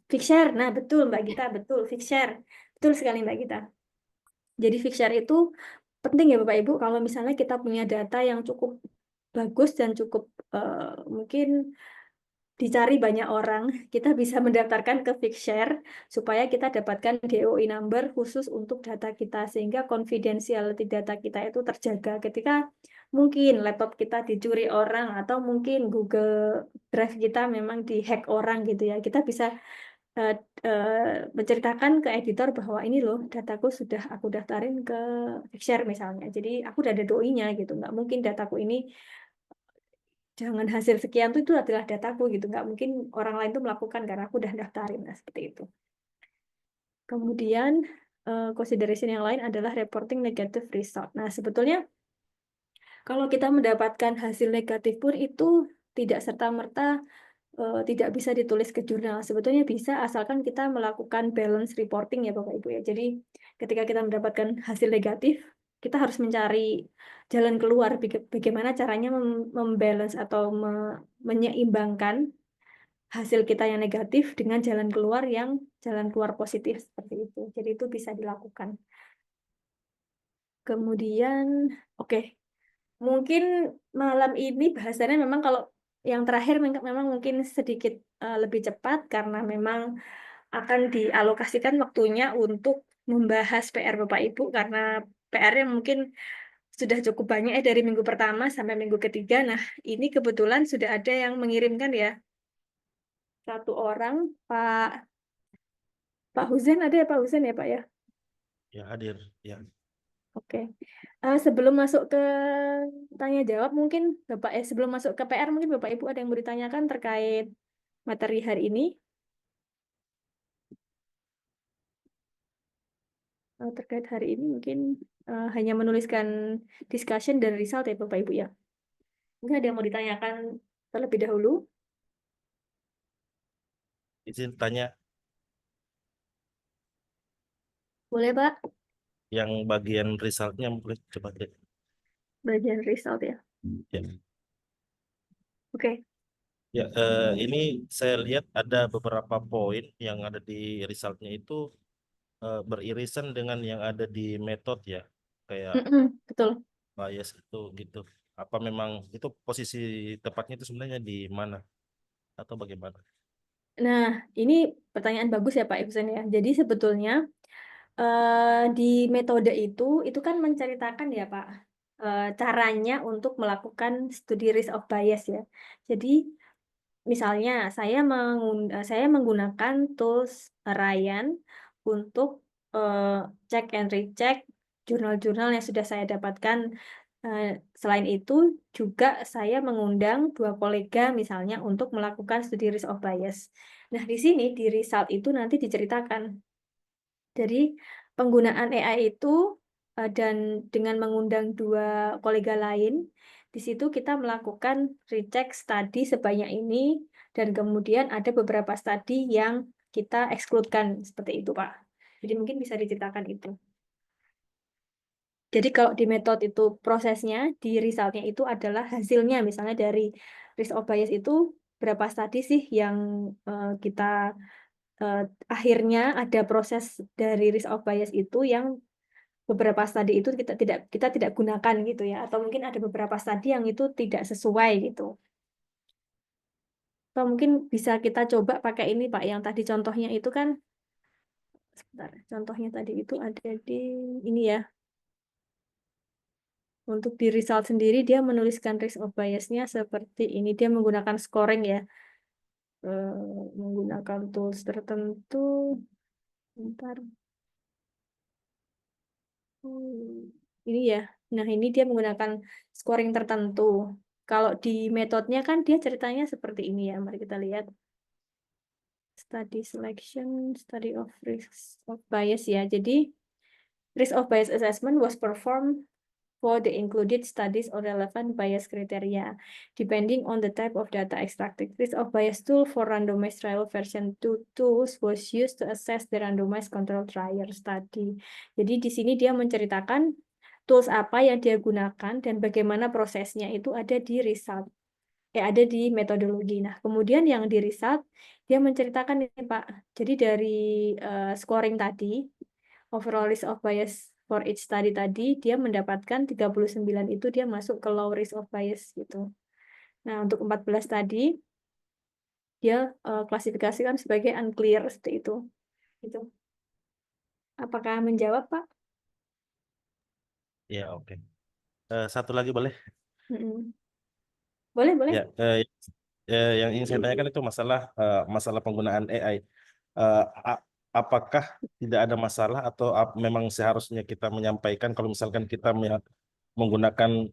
Figshare. Nah, betul Mbak Gita, betul Figshare. Betul sekali Mbak Gita. Jadi Figshare itu penting ya Bapak Ibu kalau misalnya kita punya data yang cukup bagus dan cukup mungkin dicari banyak orang, kita bisa mendaftarkan ke Figshare supaya kita dapatkan DOI number khusus untuk data kita sehingga confidentiality data kita itu terjaga ketika mungkin laptop kita dicuri orang atau mungkin Google Drive kita memang dihack orang gitu ya. Kita bisa menceritakan ke editor bahwa ini loh dataku sudah aku daftarin ke Figshare misalnya. Jadi aku udah ada DOI-nya gitu. Nggak mungkin dataku ini jangan hasil sekian itu adalah dataku gitu. Nggak mungkin orang lain tuh melakukan karena aku udah daftarin. Nah, seperti itu. Kemudian consideration yang lain adalah reporting negative result. Nah, sebetulnya kalau kita mendapatkan hasil negatif pun itu tidak serta-merta tidak bisa ditulis ke jurnal. Sebetulnya bisa asalkan kita melakukan balance reporting ya Bapak Ibu ya. Jadi ketika kita mendapatkan hasil negatif, kita harus mencari jalan keluar bagaimana caranya membalance atau menyeimbangkan hasil kita yang negatif dengan jalan keluar positif seperti itu. Jadi itu bisa dilakukan. Kemudian oke. Mungkin malam ini bahasannya memang kalau yang terakhir memang mungkin sedikit lebih cepat karena memang akan dialokasikan waktunya untuk membahas PR Bapak Ibu karena PR-nya mungkin sudah cukup banyak dari minggu pertama sampai minggu ketiga. Nah, ini kebetulan sudah ada yang mengirimkan ya. Satu orang, Pak Huzen ada ya Pak Huzen ya Pak ya? Ya, hadir. Ya. Oke. Sebelum masuk ke tanya jawab mungkin sebelum masuk ke PR mungkin Bapak Ibu ada yang mau ditanyakan terkait materi hari ini. Terkait hari ini mungkin hanya menuliskan discussion dan result ya Bapak Ibu ya. Mungkin ada yang mau ditanyakan terlebih dahulu. Izin tanya Boleh Pak, yang bagian resultnya boleh coba deh. bagian result ya. Ya. Oke. Ya, ini saya lihat ada beberapa poin yang ada di resultnya itu beririsan dengan yang ada di metode ya, kayak Betul. bias itu gitu. Apa memang itu posisi tepatnya itu sebenarnya di mana atau bagaimana? Nah, ini pertanyaan bagus ya Pak Ibsen ya. Jadi sebetulnya di metode itu kan menceritakan ya Pak, caranya untuk melakukan studi risk of bias ya. Jadi misalnya saya menggunakan tools Ryan untuk cek and recheck jurnal-jurnal yang sudah saya dapatkan. Selain itu juga saya mengundang 2 kolega misalnya untuk melakukan studi risk of bias. Nah, di sini di result itu nanti diceritakan. Jadi penggunaan AI itu dan dengan mengundang 2 kolega lain, di situ kita melakukan recheck studi sebanyak ini dan kemudian ada beberapa studi yang kita exclude-kan seperti itu, Pak. Jadi mungkin bisa diceritakan itu. Jadi kalau di metode itu prosesnya, di resultnya itu adalah hasilnya, misalnya dari risk of bias itu berapa studi sih yang kita akhirnya ada proses dari risk of bias itu yang beberapa studi itu kita tidak gunakan gitu ya, atau mungkin ada beberapa studi yang itu tidak sesuai gitu. Atau mungkin bisa kita coba pakai ini Pak, yang tadi contohnya itu kan, sebentar, contohnya tadi itu ada di ini ya. Untuk di result sendiri dia menuliskan risk of bias-nya seperti ini, dia menggunakan scoring ya, menggunakan tools tertentu. Bentar. Ini ya. Nah, ini dia menggunakan scoring tertentu. Kalau di metodenya kan dia ceritanya seperti ini ya. Mari kita lihat. Study selection, study of risk of bias ya. Jadi, risk of bias assessment was performed for the included studies or relevant bias criteria, depending on the type of data extracted. Risk of bias tool for randomized trial version 2 tools was used to assess the randomized control trial study. Jadi di sini dia menceritakan tools apa yang dia gunakan dan bagaimana prosesnya itu ada di result. Ada di metodologi. Nah, kemudian yang di result dia menceritakan ini Pak. Jadi dari scoring tadi, overall risk of bias for each study tadi, dia mendapatkan 39 itu dia masuk ke low risk of bias gitu. Nah, untuk 14 tadi, dia klasifikasikan sebagai unclear seperti itu. Gitu. Apakah menjawab, Pak? Ya, oke. Satu lagi boleh? Boleh, boleh. Ya, yang ingin saya tanyakan itu masalah penggunaan AI. Apakah tidak ada masalah atau memang seharusnya kita menyampaikan kalau misalkan kita menggunakan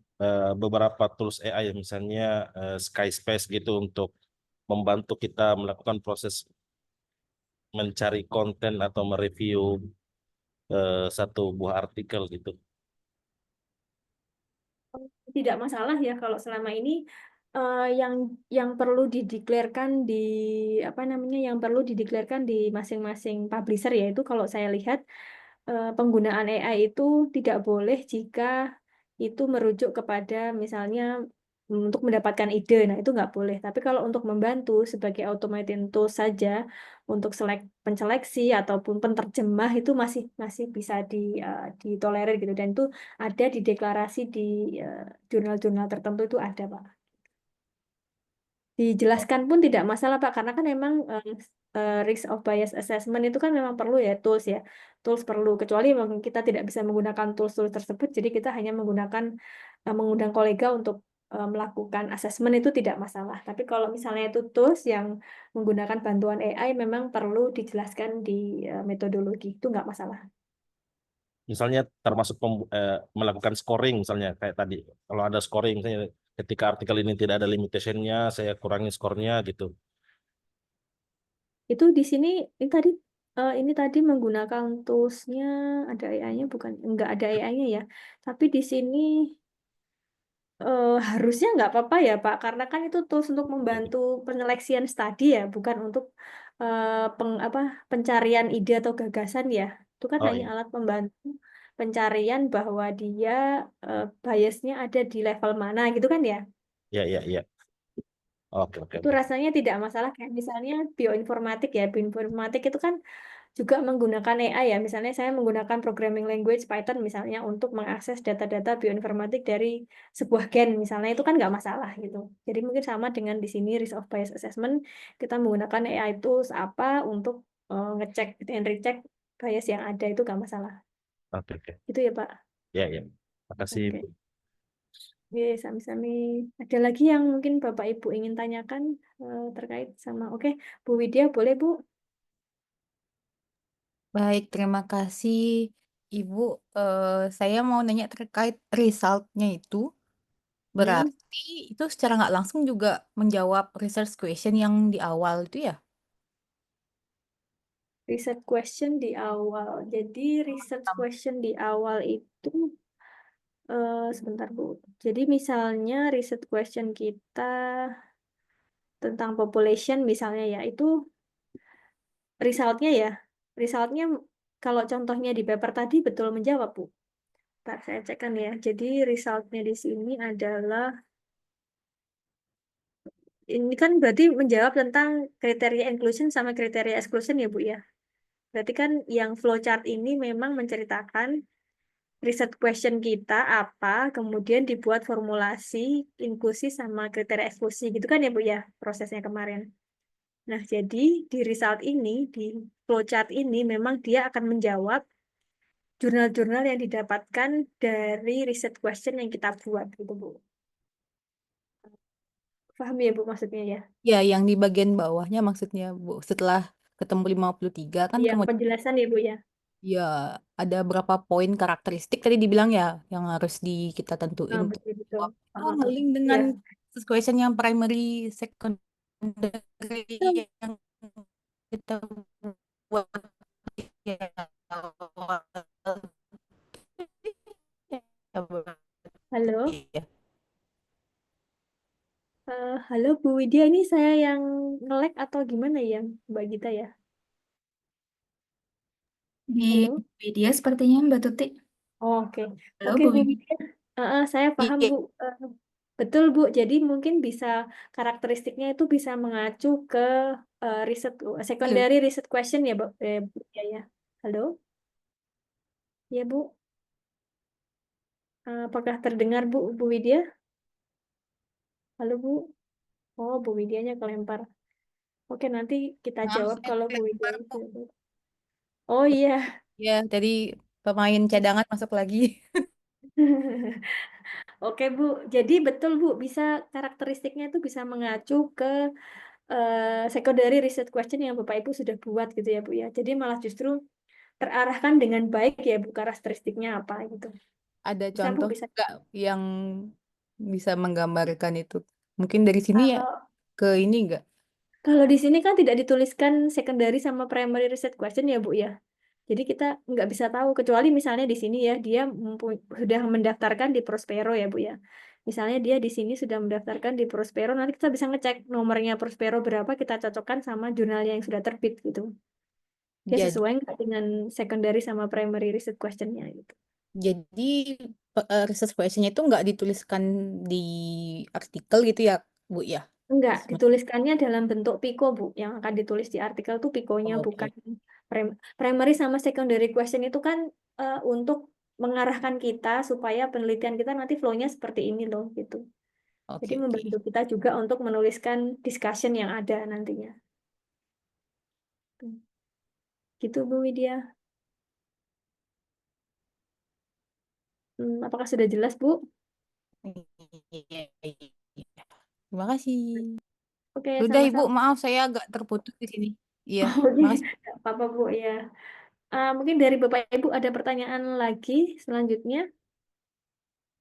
beberapa tools AI, misalnya Skyspace gitu untuk membantu kita melakukan proses mencari konten atau mereview satu buah artikel gitu. Tidak masalah ya kalau selama ini yang perlu dideklarkan di apa namanya yang perlu dideklarkan di masing-masing publisher, yaitu kalau saya lihat penggunaan AI itu tidak boleh jika itu merujuk kepada misalnya untuk mendapatkan ide, nah itu nggak boleh. Tapi kalau untuk membantu sebagai automated tool saja untuk penseleksi ataupun penerjemah itu masih bisa ditolerir gitu, dan itu ada di deklarasi di jurnal-jurnal tertentu itu ada Pak. Dijelaskan pun tidak masalah Pak, karena kan memang risk of bias assessment itu kan memang perlu ya tools ya. Tools perlu, kecuali memang kita tidak bisa menggunakan tools-tools tersebut, jadi kita hanya mengundang kolega untuk melakukan assessment itu tidak masalah. Tapi kalau misalnya itu tools yang menggunakan bantuan AI memang perlu dijelaskan di metodologi, itu nggak masalah. Misalnya termasuk melakukan scoring, misalnya kayak tadi. Kalau ada scoring, misalnya ketika artikel ini tidak ada limitation-nya, saya kurangi skornya gitu. Itu di sini ini tadi menggunakan toolsnya, ada AI-nya bukan? Enggak ada AI-nya ya. Tapi di sini harusnya nggak apa-apa ya Pak, karena kan itu tools untuk membantu penyeleksian studi ya, bukan untuk pencarian ide atau gagasan ya. Itu kan Oh hanya iya, alat pembantu pencarian bahwa dia biasnya ada di level mana gitu kan ya. iya, iya, iya. Oke, oke, Itu oke. rasanya tidak masalah, kayak misalnya bioinformatik ya. Bioinformatik itu kan juga menggunakan AI ya. Misalnya saya menggunakan programming language Python misalnya untuk mengakses data-data bioinformatik dari sebuah gen misalnya itu kan nggak masalah gitu. Jadi mungkin sama dengan di sini risk of bias assessment kita menggunakan AI tools apa untuk ngecek and recheck bias yang ada itu nggak masalah. Oke, oke. Itu ya Pak. Ya, ya. Makasih, Oke. Bu. Oke, sami-sami. Ada lagi yang mungkin Bapak Ibu ingin tanyakan terkait sama. Oke, Bu Widya boleh Bu? Baik, terima kasih Ibu. Saya mau nanya terkait resultnya itu. Berarti itu secara nggak langsung juga menjawab research question yang di awal itu ya? Research question di awal. Jadi research question di awal itu sebentar Bu. Jadi misalnya research question kita tentang population misalnya ya itu resultnya ya. Resultnya kalau contohnya di paper tadi betul menjawab Bu. Ntar saya cekkan ya. Jadi resultnya di sini adalah ini kan berarti menjawab tentang kriteria inclusion sama kriteria exclusion ya Bu ya. Berarti kan yang flowchart ini memang menceritakan riset question kita apa, kemudian dibuat formulasi inklusi sama kriteria eksklusi gitu kan ya Bu ya prosesnya kemarin. Nah, jadi di result ini, di flowchart ini memang dia akan menjawab jurnal-jurnal yang didapatkan dari riset question yang kita buat gitu Bu. Paham ya Bu maksudnya ya? Ya, yang di bagian bawahnya maksudnya Bu. Setelah ketemu 53 kan Yang kemudian penjelasan ya Bu ya. ya ada berapa poin karakteristik tadi dibilang ya yang harus kita tentuin tuh. Betul-betul. Oh, ngeling Ya. dengan question yang primary, secondary yang kita buat ya. Halo, Ya. halo Bu Widya, ini saya yang nge-lag atau gimana ya Mbak Gita ya? Di Halo. media sepertinya Mbak Tuti. Oh, oke. Halo Oke Bu Bu Widya. Widya, saya paham Iya, Bu. Betul Bu, jadi mungkin bisa karakteristiknya itu bisa mengacu ke riset halo. secondary research question ya Bu, Bu Widya ya. Halo, ya Bu. Apakah terdengar Bu Widya? Halo Bu. Oh, Bu Widyanya kelempar. Oke, nanti kita Maaf, jawab saya kalau Bu Widya. kelempar kok. Oh iya. Ya, tadi pemain cadangan masuk lagi. Oke Bu, jadi betul Bu, bisa karakteristiknya itu bisa mengacu ke secondary research question yang Bapak Ibu sudah buat gitu ya Bu ya. Jadi malah justru terarahkan dengan baik ya Bu karakteristiknya apa gitu. Ada Bisa Bu, contoh bisa. nggak yang bisa menggambarkan itu? Mungkin dari sini ya Kalau ke ini nggak? kalau di sini kan tidak dituliskan secondary sama primary research question ya Bu ya. Jadi kita nggak bisa tahu kecuali misalnya di sini ya dia sudah mendaftarkan di Prospero ya Bu ya. Misalnya dia di sini sudah mendaftarkan di Prospero, nanti kita bisa ngecek nomornya Prospero berapa, kita cocokkan sama jurnalnya yang sudah terbit gitu. Dia Jadi, sesuai nggak dengan secondary sama primary research question-nya gitu. jadi research question-nya itu nggak dituliskan di artikel gitu ya, Bu ya? Enggak, dituliskannya dalam bentuk PICO, Bu. Yang akan ditulis di artikel tuh PICO-nya, bukan Oke, primary sama secondary question itu kan untuk mengarahkan kita supaya penelitian kita nanti flow-nya seperti ini loh, gitu. Jadi oke, oke. membantu kita juga untuk menuliskan discussion yang ada nantinya. Gitu, Bu Widya. Apakah sudah jelas, Bu? Iya, iya. Terima kasih. Oke, Udah Ibu, sama-sama. maaf saya agak terputus di sini. Iya, Oke, makasih. nggak apa-apa, Bu. Ya. Mungkin dari Bapak Ibu ada pertanyaan lagi selanjutnya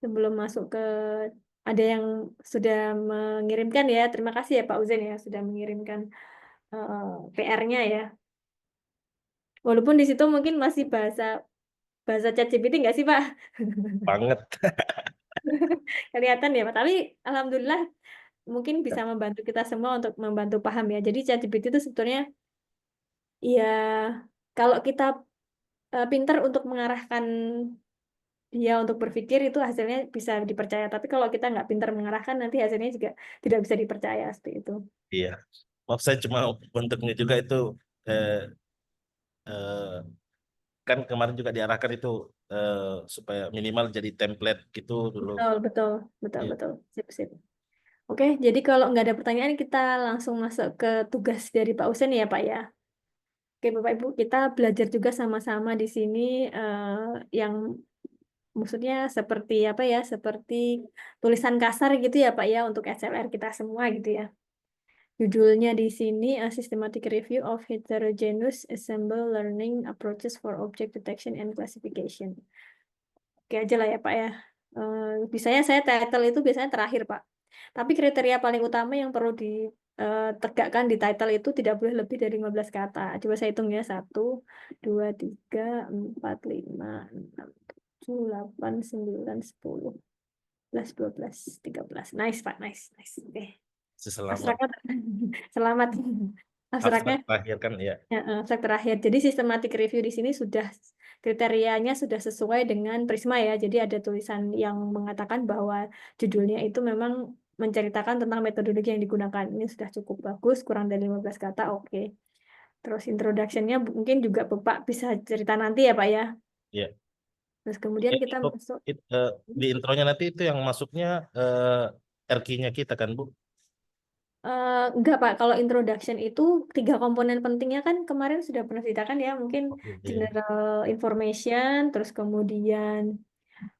sebelum masuk ke ada yang sudah mengirimkan ya. Terima kasih ya Pak Uzen ya sudah mengirimkan PR-nya ya. Walaupun di situ mungkin masih bahasa bahasa ChatGPT nggak sih Pak? Banget. Kelihatan ya Pak. Tapi alhamdulillah mungkin bisa membantu kita semua untuk membantu paham ya. Jadi ChatGPT itu sebetulnya ya kalau kita pinter untuk mengarahkan dia untuk berpikir itu hasilnya bisa dipercaya. Tapi kalau kita nggak pintar mengarahkan nanti hasilnya juga tidak bisa dipercaya seperti itu. Iya. Maaf saya cuma bentuknya juga itu eh, eh, kan kemarin juga diarahkan itu supaya minimal jadi template gitu dulu. Betul, betul, betul, Iya. betul. Sip, sip. Oke, jadi kalau nggak ada pertanyaan, kita langsung masuk ke tugas dari Pak Usen ya, Pak ya. Oke, Bapak Ibu, kita belajar juga sama-sama di sini yang maksudnya seperti apa ya, seperti tulisan kasar gitu ya, Pak ya, untuk SLR kita semua gitu ya. Judulnya di sini A Systematic Review of Heterogeneous Ensemble Learning Approaches for Object Detection and Classification. Oke aja lah ya Pak ya. Biasanya saya title itu biasanya terakhir Pak. Tapi kriteria paling utama yang perlu ditegakkan di title itu tidak boleh lebih dari 15 kata. Coba saya hitung ya. 1, 2, 3, 4, 5, 6, 7, 8, 9, 10, 11, 12, 13. Nice Pak, nice, nice. Oke. Selamat Abstraknya selamat. Abstraknya abstrak terakhir kan ya. ya, abstrak terakhir. Jadi systematic review di sini sudah kriterianya sudah sesuai dengan Prisma ya. Jadi ada tulisan yang mengatakan bahwa judulnya itu memang menceritakan tentang metodologi yang digunakan. Ini sudah cukup bagus, kurang dari 15 kata, oke. Terus introduction-nya mungkin juga Bapak bisa cerita nanti ya Pak ya. Iya. Terus kemudian kita Itu masuk. di intronya nanti itu yang masuknya RQ-nya kita kan Bu? Enggak Pak, kalau introduction itu 3 komponen pentingnya kan kemarin sudah pernah ceritakan ya, mungkin Iya. general information, terus kemudian,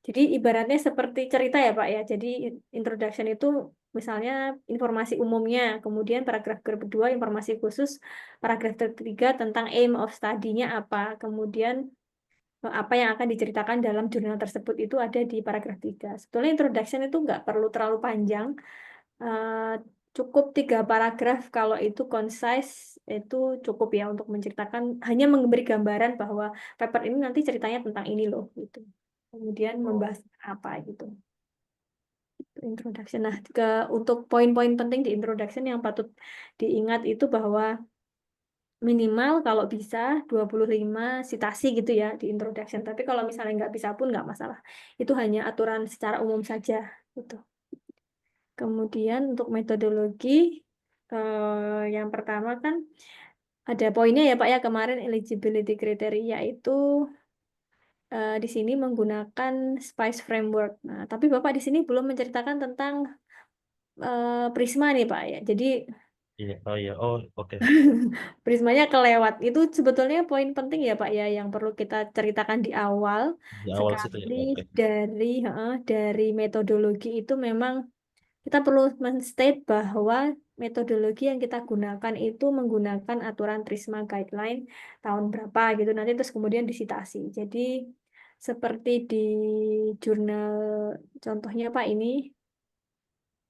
jadi ibaratnya seperti cerita ya Pak ya, jadi introduction itu misalnya informasi umumnya, kemudian paragraf kedua informasi khusus, paragraf ketiga tentang aim of study-nya apa, kemudian apa yang akan diceritakan dalam jurnal tersebut itu ada di paragraf 3. Sebetulnya introduction itu nggak perlu terlalu panjang, Eh, cukup 3 paragraf kalau itu concise itu cukup ya untuk menceritakan hanya memberi gambaran bahwa paper ini nanti ceritanya tentang ini loh gitu. Kemudian membahas apa gitu. Introduction. Nah, untuk poin-poin penting di introduction yang patut diingat itu bahwa minimal kalau bisa 25 citasi gitu ya di introduction. Tapi kalau misalnya nggak bisa pun nggak masalah. Itu hanya aturan secara umum saja gitu. Kemudian untuk metodologi, yang pertama kan ada poinnya ya Pak ya, kemarin eligibility kriteria itu di sini menggunakan SPICE framework. Nah, tapi Bapak di sini belum menceritakan tentang Prisma nih Pak ya. Jadi Iya. Oh iya. Oh oke. Prismanya kelewat. Itu sebetulnya poin penting ya Pak ya yang perlu kita ceritakan di awal. Di awal situ ya. Sekali Oke. dari metodologi itu memang kita perlu men-state bahwa metodologi yang kita gunakan itu menggunakan aturan Prisma Guideline tahun berapa gitu. Nanti terus kemudian disitasi. Jadi seperti di jurnal contohnya Pak ini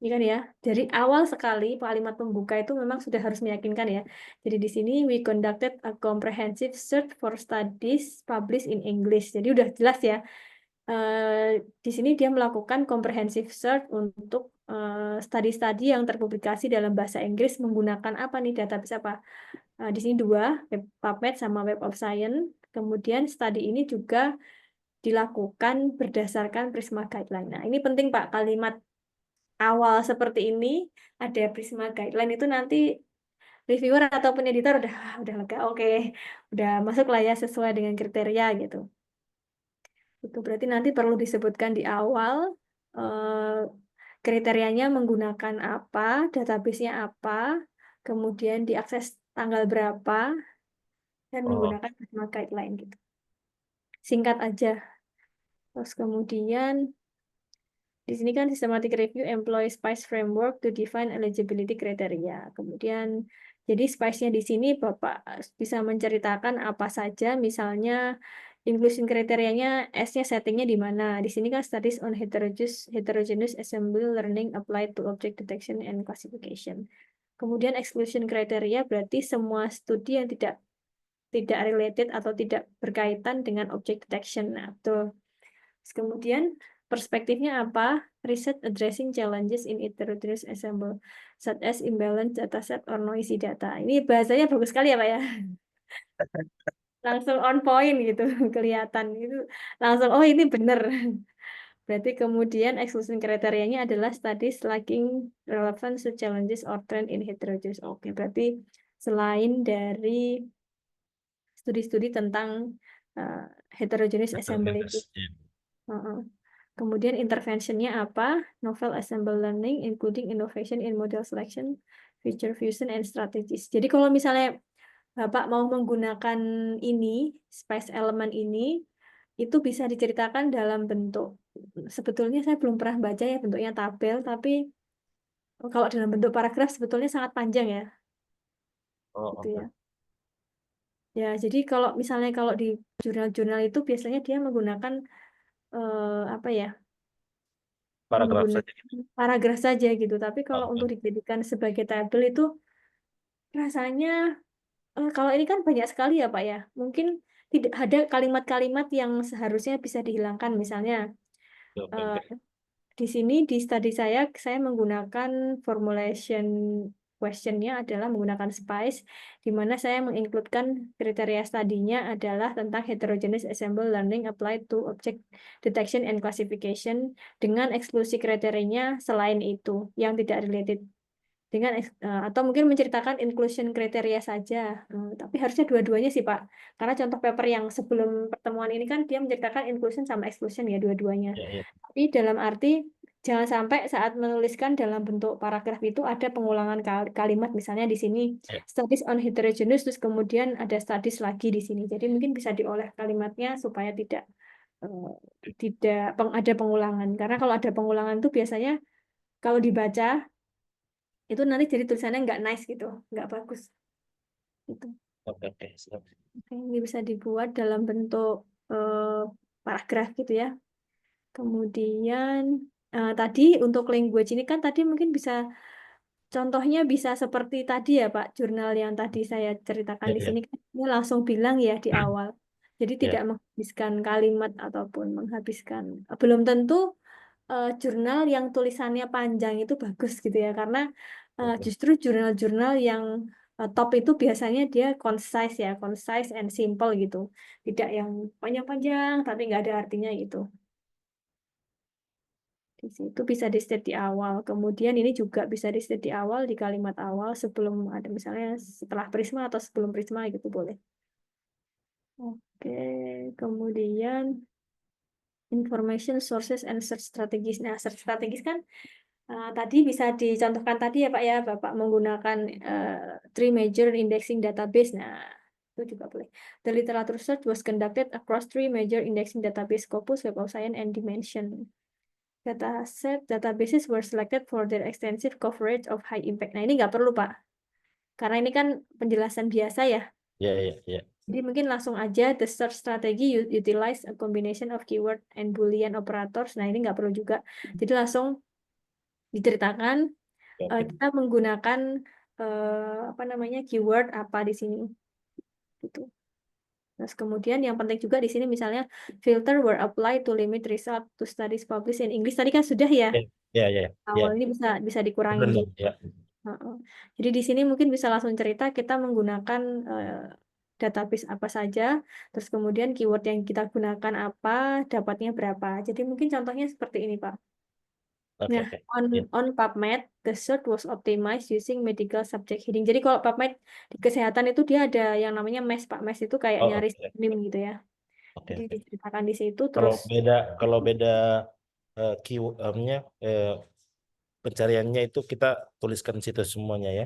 kan ya, dari awal sekali kalimat pembuka itu memang sudah harus meyakinkan ya. Jadi di sini we conducted a comprehensive search for studies published in English. Jadi udah jelas ya. Di sini dia melakukan comprehensive search untuk studi-studi yang terpublikasi dalam bahasa Inggris menggunakan apa nih database apa? Di sini 2, PubMed sama Web of Science. Kemudian studi ini juga dilakukan berdasarkan Prisma Guideline. Nah, ini penting Pak, kalimat awal seperti ini ada Prisma Guideline itu nanti reviewer ataupun editor udah lega, oke, udah masuk lah ya sesuai dengan kriteria gitu. Itu berarti nanti perlu disebutkan di awal kriterianya menggunakan apa, database-nya apa, kemudian diakses tanggal berapa, dan Oh. menggunakan Prisma Guideline gitu. Singkat aja. Terus kemudian di sini kan systematic review employ SPICE framework to define eligibility criteria. Kemudian jadi SPICE-nya di sini Bapak bisa menceritakan apa saja, misalnya inclusion kriterianya S-nya settingnya di mana. Di sini kan studies on heterogeneous assembly learning applied to object detection and classification. Kemudian exclusion kriteria berarti semua studi yang tidak related atau tidak berkaitan dengan object detection. Nah, tuh. Kemudian perspektifnya apa? Research addressing challenges in heterogeneous ensemble, such as imbalanced dataset or noisy data. Ini bahasanya bagus sekali ya Pak ya. Langsung on point gitu, kelihatan gitu. Langsung, oh ini benar. Berarti kemudian exclusion kriterianya adalah studies lacking relevance to challenges or trend in heterogeneous. Oke, berarti selain dari studi-studi tentang heterogeneous assembly. Heterogeneous, ya. Heeh. Kemudian interventionnya apa? Novel assemble learning, including innovation in model selection, feature fusion, and strategies. Jadi kalau misalnya Bapak mau menggunakan ini, spice element ini, itu bisa diceritakan dalam bentuk, sebetulnya saya belum pernah baca ya bentuknya tabel, tapi kalau dalam bentuk paragraf sebetulnya sangat panjang ya, Oh, gitu oke. ya. Ya, jadi kalau misalnya kalau di jurnal-jurnal itu biasanya dia menggunakan apa ya? Paragraf saja. Menggunakan paragraf saja gitu. Tapi kalau Oke. untuk dijadikan sebagai tabel itu rasanya kalau ini kan banyak sekali ya Pak ya. Mungkin tidak ada kalimat-kalimat yang seharusnya bisa dihilangkan. Misalnya Oke, eh, oke. di sini di studi saya menggunakan formulation questionnya adalah menggunakan SPICE, di mana saya mengincludekan kriteria studinya adalah tentang heterogeneous assemble learning applied to object detection and classification dengan eksklusi kriterianya selain itu yang tidak related dengan atau mungkin menceritakan inclusion kriteria saja. Tapi harusnya dua-duanya sih Pak, karena contoh paper yang sebelum pertemuan ini kan dia menceritakan inclusion sama exclusion ya dua-duanya. Ya, ya. Tapi dalam arti jangan sampai saat menuliskan dalam bentuk paragraf itu ada pengulangan kalimat, misalnya di sini Ya. studies on heterogeneous terus kemudian ada studies lagi di sini. Jadi mungkin bisa diolah kalimatnya supaya tidak ada pengulangan. Karena kalau ada pengulangan itu biasanya kalau dibaca itu nanti jadi tulisannya nggak nice gitu, nggak bagus. Gitu. Oke, oke. Siap. Oke, ini bisa dibuat dalam bentuk paragraf gitu ya. Kemudian tadi untuk language ini kan tadi mungkin bisa contohnya bisa seperti tadi ya Pak, jurnal yang tadi saya ceritakan Ya, di ya. sini kan dia langsung bilang ya di awal. Jadi tidak Ya. menghabiskan kalimat ataupun menghabiskan belum tentu jurnal yang tulisannya panjang itu bagus gitu ya karena Oke. justru jurnal-jurnal yang top itu biasanya dia concise ya, concise and simple gitu, tidak yang panjang-panjang tapi nggak ada artinya gitu. Di situ bisa di state di awal, kemudian ini juga bisa di state di awal di kalimat awal sebelum ada misalnya setelah Prisma atau sebelum Prisma gitu boleh. Oke, kemudian information sources and search strategies. Nah, search strategies kan tadi bisa dicontohkan tadi ya Pak ya, Bapak menggunakan three major indexing database. Nah, itu juga boleh. The literature search was conducted across three major indexing database, Scopus, Web of Science, and Dimension. Databases were selected for their extensive coverage of high impact. Nah, ini nggak perlu Pak, karena ini kan penjelasan biasa ya. Ya, ya, ya. Jadi mungkin langsung aja the search strategy utilize a combination of keyword and boolean operators. Nah, ini nggak perlu juga. Jadi langsung diceritakan Oke. kita menggunakan apa namanya keyword apa di sini gitu. Terus kemudian yang penting juga di sini misalnya filter were applied to limit result to studies published in English tadi kan sudah ya. Ya, ya, ya. Awal ini bisa dikurangin Benar, gitu. ya. Jadi di sini mungkin bisa langsung cerita kita menggunakan database apa saja, terus kemudian keyword yang kita gunakan apa, dapatnya berapa. Jadi mungkin contohnya seperti ini Pak. Oke, Nah, oke. on Ya. PubMed, the search was optimized using medical subject heading. Jadi kalau PubMed di kesehatan itu dia ada yang namanya MES, Pak. MES itu kayak Oh, nyari oke. sinonim gitu ya. Oke, Jadi oke. diceritakan di situ Kalau terus beda keywordnya pencariannya itu kita tuliskan situ semuanya ya.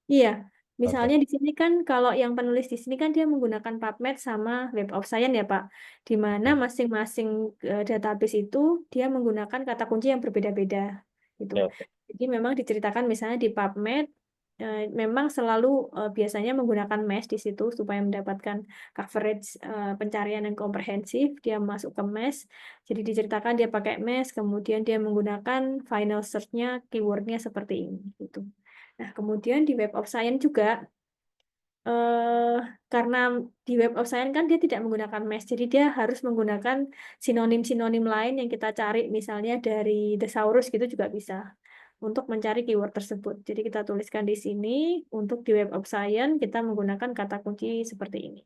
iya. Oke. Misalnya di sini kan kalau yang penulis di sini kan dia menggunakan PubMed sama Web of Science ya, Pak. Di mana Ya. masing-masing database itu dia menggunakan kata kunci yang berbeda-beda gitu. Ya, oke. Jadi memang diceritakan misalnya di PubMed memang selalu biasanya menggunakan MES di situ supaya mendapatkan coverage pencarian yang komprehensif. Dia masuk ke MES, jadi diceritakan dia pakai MES, kemudian dia menggunakan final search-nya, keyword-nya seperti ini. Gitu. Nah, kemudian di Web of Science juga, karena di Web of Science kan dia tidak menggunakan MES, jadi dia harus menggunakan sinonim-sinonim lain yang kita cari, misalnya dari thesaurus gitu juga bisa untuk mencari keyword tersebut. Jadi kita tuliskan di sini, untuk di Web of Science kita menggunakan kata kunci seperti ini.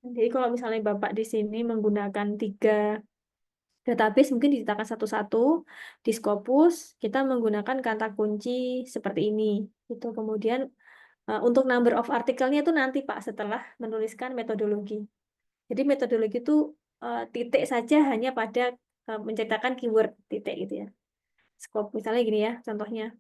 Jadi kalau misalnya Bapak di sini menggunakan 3 database, mungkin diceritakan satu-satu. Di Scopus kita menggunakan kata kunci seperti ini. Itu kemudian Untuk number of artikelnya itu nanti Pak setelah menuliskan metodologi. Jadi metodologi itu titik saja hanya pada menceritakan keyword titik gitu ya. Scope misalnya gini ya, contohnya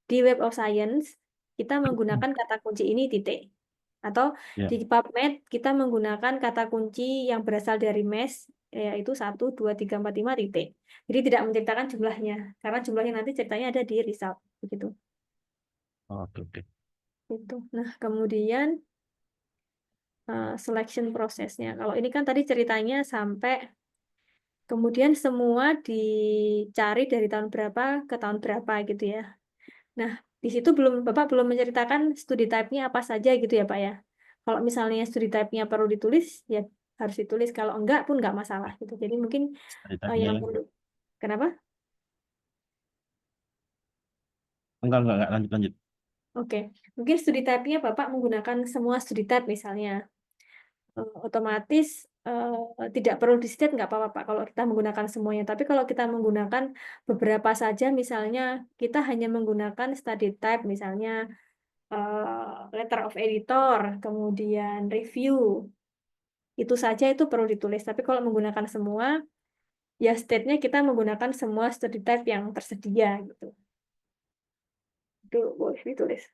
di Web of Science kita menggunakan kata kunci ini titik. Atau Ya. di PubMed kita menggunakan kata kunci yang berasal dari MES yaitu 1, 2, 3, 4, 5 titik. Jadi tidak menceritakan jumlahnya karena jumlahnya nanti ceritanya ada di result begitu. Oke, oke. Itu. Nah, kemudian selection prosesnya. Kalau ini kan tadi ceritanya sampai kemudian semua dicari dari tahun berapa ke tahun berapa gitu ya. Nah, di situ Bapak belum menceritakan studi type-nya apa saja gitu ya, Pak ya. Kalau misalnya studi type-nya perlu ditulis, ya harus ditulis. Kalau enggak pun enggak masalah gitu. Jadi mungkin Ceritanya yang ya. perlu. Kenapa? Enggak, lanjut, lanjut. Oke. Mungkin studi type-nya Bapak menggunakan semua studi type misalnya. Otomatis tidak perlu di state nggak apa-apa Pak kalau kita menggunakan semuanya. Tapi kalau kita menggunakan beberapa saja, misalnya kita hanya menggunakan study type, misalnya letter of editor, kemudian review, itu saja itu perlu ditulis. Tapi kalau menggunakan semua, ya state-nya kita menggunakan semua study type yang tersedia gitu. Itu boleh ditulis.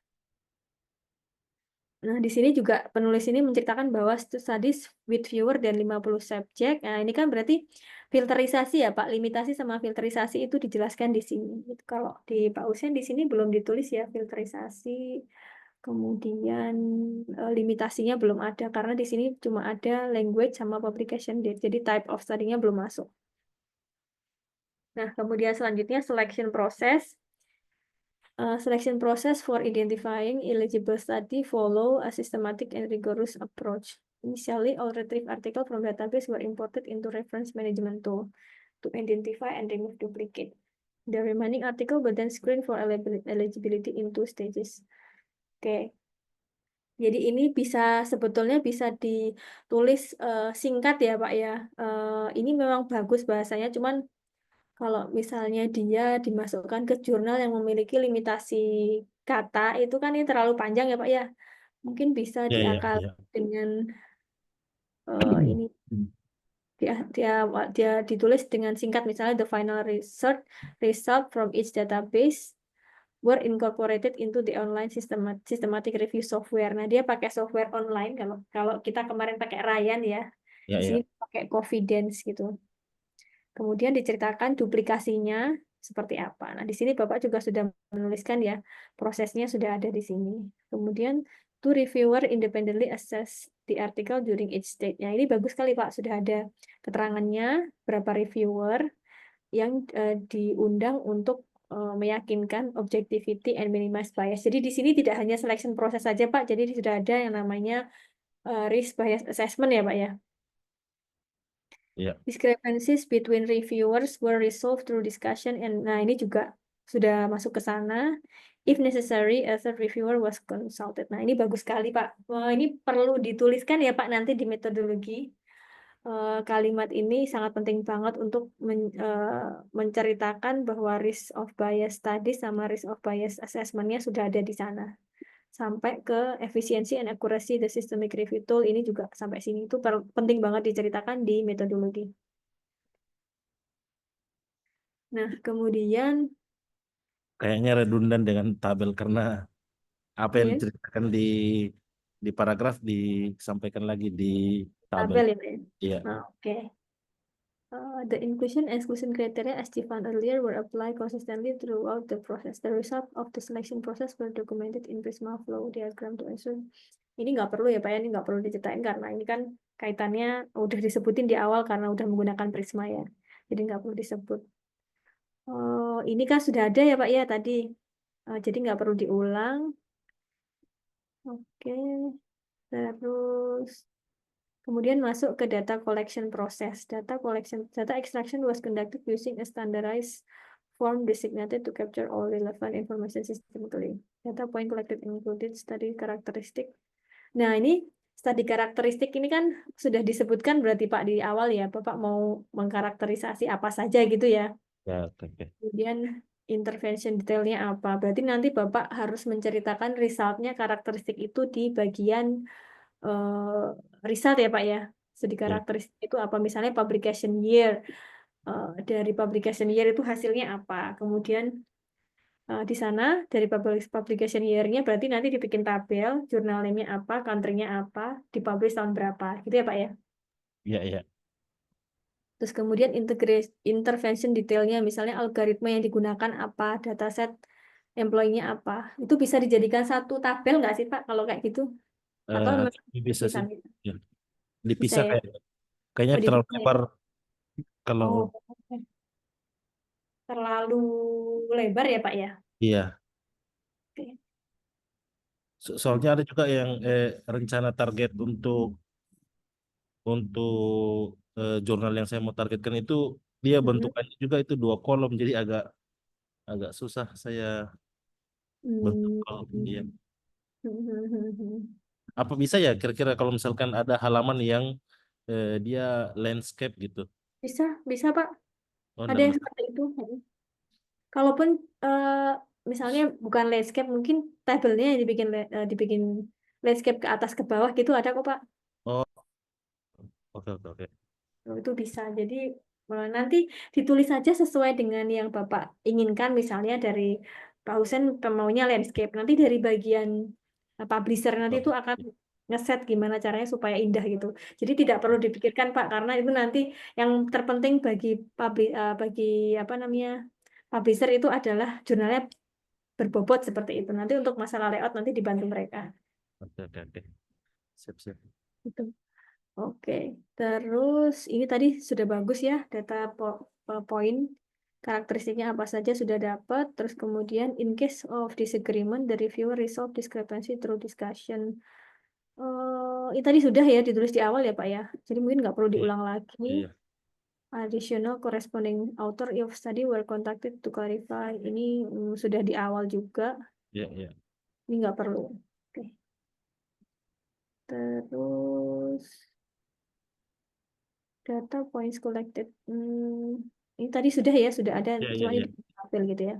Nah, di sini juga penulis ini menceritakan bahwa studies with fewer than 50 subjek. Nah, ini kan berarti filterisasi ya, Pak. Limitasi sama filterisasi itu dijelaskan di sini. Kalau di Pak Usen di sini belum ditulis ya filterisasi. Kemudian limitasinya belum ada karena di sini cuma ada language sama publication date. Jadi type of study-nya belum masuk. Nah, kemudian selanjutnya selection process. Selection process for identifying eligible study follow a systematic and rigorous approach. Initially, all retrieved articles from database were imported into reference management tool to identify and remove duplicate. The remaining article will then screen for eligibility in 2 stages. Oke. Jadi ini sebetulnya bisa ditulis singkat ya Pak ya. Ini memang bagus bahasanya, cuman kalau misalnya dia dimasukkan ke jurnal yang memiliki limitasi kata, itu kan ini terlalu panjang ya Pak ya. Mungkin bisa Ya, diakal ya. dengan ini dia ditulis dengan singkat, misalnya the final result from each database were incorporated into the online systematic review software. Nah, dia pakai software online. Kalau kita kemarin pakai Ryan ya, Ya, di ya. sini pakai Confidence gitu. Kemudian diceritakan duplikasinya seperti apa. Nah, di sini Bapak juga sudah menuliskan ya, prosesnya sudah ada di sini. Kemudian, to reviewer independently assess the article during each stage. Nah, ini bagus sekali Pak, sudah ada keterangannya berapa reviewer yang diundang untuk meyakinkan objectivity and minimize bias. Jadi di sini tidak hanya selection proses saja Pak, jadi sudah ada yang namanya risk bias assessment ya Pak ya. Ya. Discrepancies between reviewers were resolved through discussion, and nah ini juga sudah masuk ke sana. If necessary, a third reviewer was consulted. Nah, ini bagus sekali Pak. Wah, ini perlu dituliskan ya Pak nanti di metodologi. Kalimat ini sangat penting banget untuk menceritakan bahwa risk of bias tadi sama risk of bias assessment-nya sudah ada di sana. Sampai ke efisiensi and accuracy the systemic review tool, ini juga sampai sini itu penting banget diceritakan di metodologi. Nah, kemudian Kayaknya redundan dengan tabel karena apa yang ya, diceritakan di paragraf disampaikan lagi di tabel. tabel ya, Pak ya. Iya. Nah, oke. The inclusion and exclusion criteria as defined earlier were applied consistently throughout the process. The result of the selection process were documented in Prisma flow diagram to ensure. Ini nggak perlu ya Pak ya, ini nggak perlu diceritain karena ini kan kaitannya udah disebutin di awal karena udah menggunakan Prisma ya. Jadi nggak perlu disebut. Ini kan sudah ada ya Pak ya tadi. Jadi nggak perlu diulang. Oke. Terus kemudian masuk ke data collection process. Data extraction was conducted using a standardized form designated to capture all relevant information systemically. Data point collected included study characteristic. Nah, ini study karakteristik ini kan sudah disebutkan berarti Pak di awal ya, Bapak mau mengkarakterisasi apa saja gitu ya. Ya, oke. Kemudian intervention detailnya apa. Berarti nanti Bapak harus menceritakan resultnya karakteristik itu di bagian eh, result ya Pak ya. Studi Ya. karakteristik itu apa? Misalnya publication year. Dari publication year itu hasilnya apa. Kemudian di sana dari publication year-nya berarti nanti dibikin tabel, jurnal name-nya apa, country-nya apa, dipublish tahun berapa. Gitu ya Pak ya. Iya, iya. Terus kemudian intervention detailnya, misalnya algoritma yang digunakan apa, dataset employee-nya apa. Itu bisa dijadikan satu tabel nggak sih Pak kalau kayak gitu? Atau Eh, memang bisa sih. tulisan itu? Ya. Bisa Dipisah ya? kayaknya Oh, terlalu dipisah ya? lebar kalau Oh, oke. Terlalu lebar ya Pak ya? iya. Oke. Soalnya ada juga yang rencana target untuk jurnal yang saya mau targetkan itu dia Mhm. bentukannya juga itu 2 kolom, jadi agak agak susah saya bentuk Hmm. kolom. Iya. Hmm. Apa bisa ya kira-kira kalau misalkan ada halaman yang dia landscape gitu? Bisa, bisa Pak. Oh, Ada enggak yang masalah. seperti itu. Kalaupun misalnya bukan landscape, mungkin tabelnya yang dibikin landscape ke atas ke bawah gitu ada kok Pak. Oh, oke, oke, oke. Oh, itu bisa. Jadi nanti ditulis saja sesuai dengan yang Bapak inginkan. Misalnya dari Pak Husen maunya landscape. Nanti dari bagian publisher nanti itu Oke. akan ngeset gimana caranya supaya indah gitu. Jadi tidak perlu dipikirkan Pak, karena itu nanti yang terpenting bagi bagi apa namanya publisher itu adalah jurnalnya berbobot seperti itu. Nanti untuk masalah layout nanti dibantu mereka. Oke, oke, oke. Siap, siap. Gitu. Oke, terus ini tadi sudah bagus ya, data poin, karakteristiknya apa saja sudah dapat. Terus kemudian in case of disagreement, the reviewer resolve discrepancy through discussion. Ini tadi sudah ya ditulis di awal ya Pak ya, jadi mungkin nggak perlu Iya, diulang lagi. iya, iya, Additional corresponding author of study were contacted to clarify. Ini sudah di awal juga, iya, iya. ini nggak perlu. Oke, terus data points collected. Ini tadi sudah ya, sudah ada, Iya, iya, cuma iya. ini tabel gitu ya.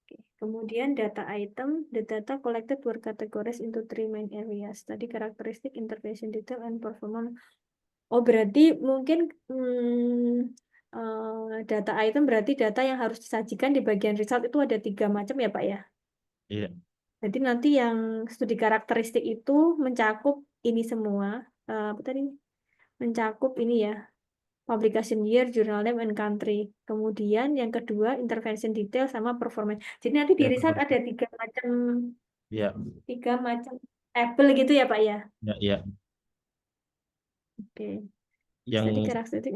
Oke. Kemudian data item, the data collected were categorized into 3 main areas. Tadi karakteristik, intervention detail, and performance. Oh, berarti mungkin data item berarti data yang harus disajikan di bagian result itu ada 3 macam ya Pak ya. Iya, Jadi nanti yang studi karakteristik itu mencakup ini semua. Apa tadi? Mencakup ini ya, publication year, journal name, and country. Kemudian yang kedua, intervention detail sama performance. Jadi nanti di iya, result betul. ada 3 macam, Iya, 3 macam tabel gitu ya Pak ya. iya, iya. Oke. Yang Jadi karakteristik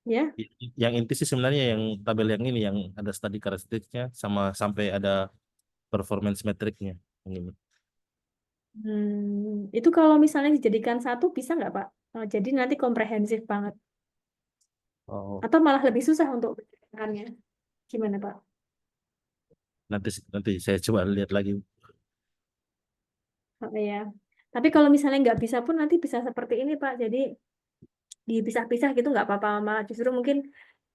ya. yang inti sih sebenarnya yang tabel yang ini yang ada study karakteristiknya sama sampai ada performance metricnya. Yang ini. Itu kalau misalnya dijadikan satu bisa nggak Pak? Jadi nanti komprehensif banget. Oh, Atau malah lebih susah untuk menjelaskannya. Gimana Pak? nanti nanti saya coba lihat lagi. Oh, ya. Tapi kalau misalnya nggak bisa pun nanti bisa seperti ini Pak. Jadi dipisah-pisah gitu nggak apa-apa, malah justru mungkin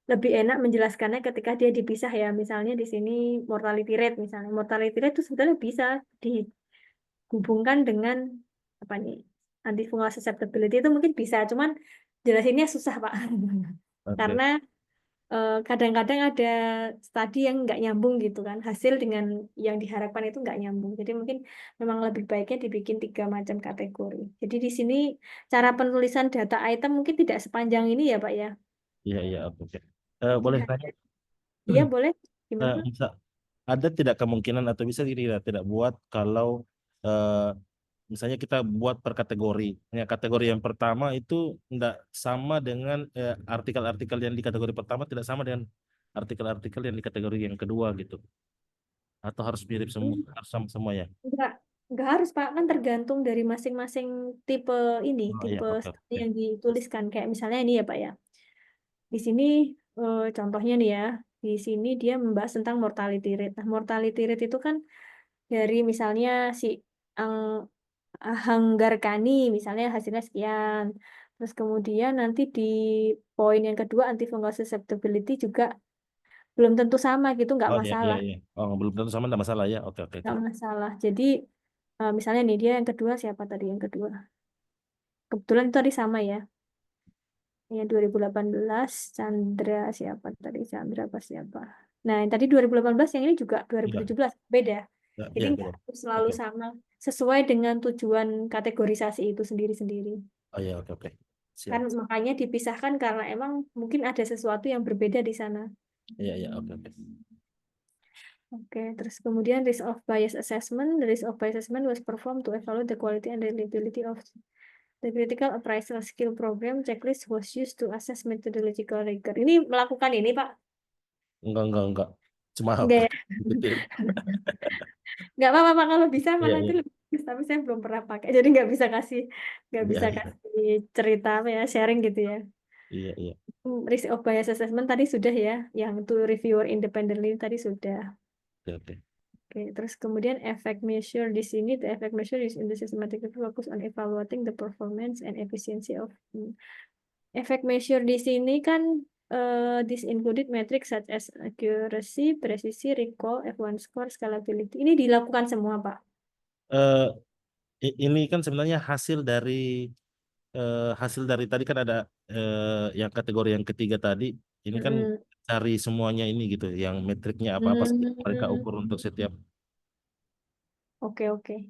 lebih enak menjelaskannya ketika dia dipisah ya. Misalnya di sini mortality rate, misalnya mortality rate itu sebenarnya bisa dihubungkan dengan apa nih, antifungal susceptibility itu mungkin bisa, cuman jelasinnya susah Pak. Oke. Karena kadang-kadang ada studi yang nggak nyambung gitu kan, hasil dengan yang diharapkan itu nggak nyambung. Jadi mungkin memang lebih baiknya dibikin 3 macam kategori. Jadi di sini cara penulisan data item mungkin tidak sepanjang ini ya Pak ya. Iya, iya, oke, oke. Mungkin Boleh hanya, tanya, iya boleh, gimana Pak? ada tidak kemungkinan atau bisa tidak buat kalau eh, misalnya kita buat per kategori. Ya, kategori yang pertama itu tidak sama dengan artikel-artikel yang di kategori pertama tidak sama dengan artikel-artikel yang di kategori yang kedua gitu. Atau harus mirip semua, Hmm, harus sama semua ya. Enggak, enggak harus Pak, kan tergantung dari masing-masing tipe ini, Oh iya, tipe oke, studi oke. yang dituliskan. Kayak misalnya ini ya Pak ya. Di sini contohnya nih ya, di sini dia membahas tentang mortality rate. Nah, mortality rate itu kan dari misalnya si Ang- Hanggarkani misalnya hasilnya sekian. Terus kemudian nanti di poin yang kedua antifungal susceptibility juga belum tentu sama gitu, nggak Oh iya iya masalah. iya. Oh belum tentu sama, enggak masalah ya. Oke oke oke. Nggak masalah. Jadi misalnya nih dia yang kedua siapa tadi yang kedua? Kebetulan itu tadi sama ya. Yang 2018 Chandra siapa tadi? Chandra apa siapa? Nah, yang tadi 2018 yang ini juga Iya 2017 beda. iya Jadi iya nggak benar. harus selalu Oke. sama sesuai dengan tujuan kategorisasi itu sendiri-sendiri. Oh iya oke oke. Siap. Kan makanya dipisahkan karena emang mungkin ada sesuatu yang berbeda di sana. Iya iya oke oke. Oke, terus kemudian risk of bias assessment. The risk of bias assessment was performed to evaluate the quality and reliability of the critical appraisal skill program. Checklist was used to assess methodological rigor. Ini melakukan ini, Pak? Enggak. Cuma Enggak ya? gitu. Nggak apa-apa, Pak. Kalau bisa Iya malah itu iya lebih bagus. Tapi saya belum pernah pakai. Jadi nggak iya bisa iya kasih cerita apa ya, sharing gitu ya. iya. Risk of bias assessment tadi sudah ya. Yang to reviewer independently tadi sudah. Oke oke. Oke, terus kemudian effect measure di sini, the effect measure is in the systematic review focus on evaluating the performance and efficiency of effect measure di sini kan this included metrics such as accuracy, presisi, recall, F1 score, scalability. Ini dilakukan semua, Pak. Eh, ini kan sebenarnya hasil dari tadi kan ada yang kategori yang ketiga tadi. Ini kan Mm-mm. cari semuanya ini gitu, yang metriknya apa-apa sih mereka ukur untuk setiap. Oke, oke. Ya,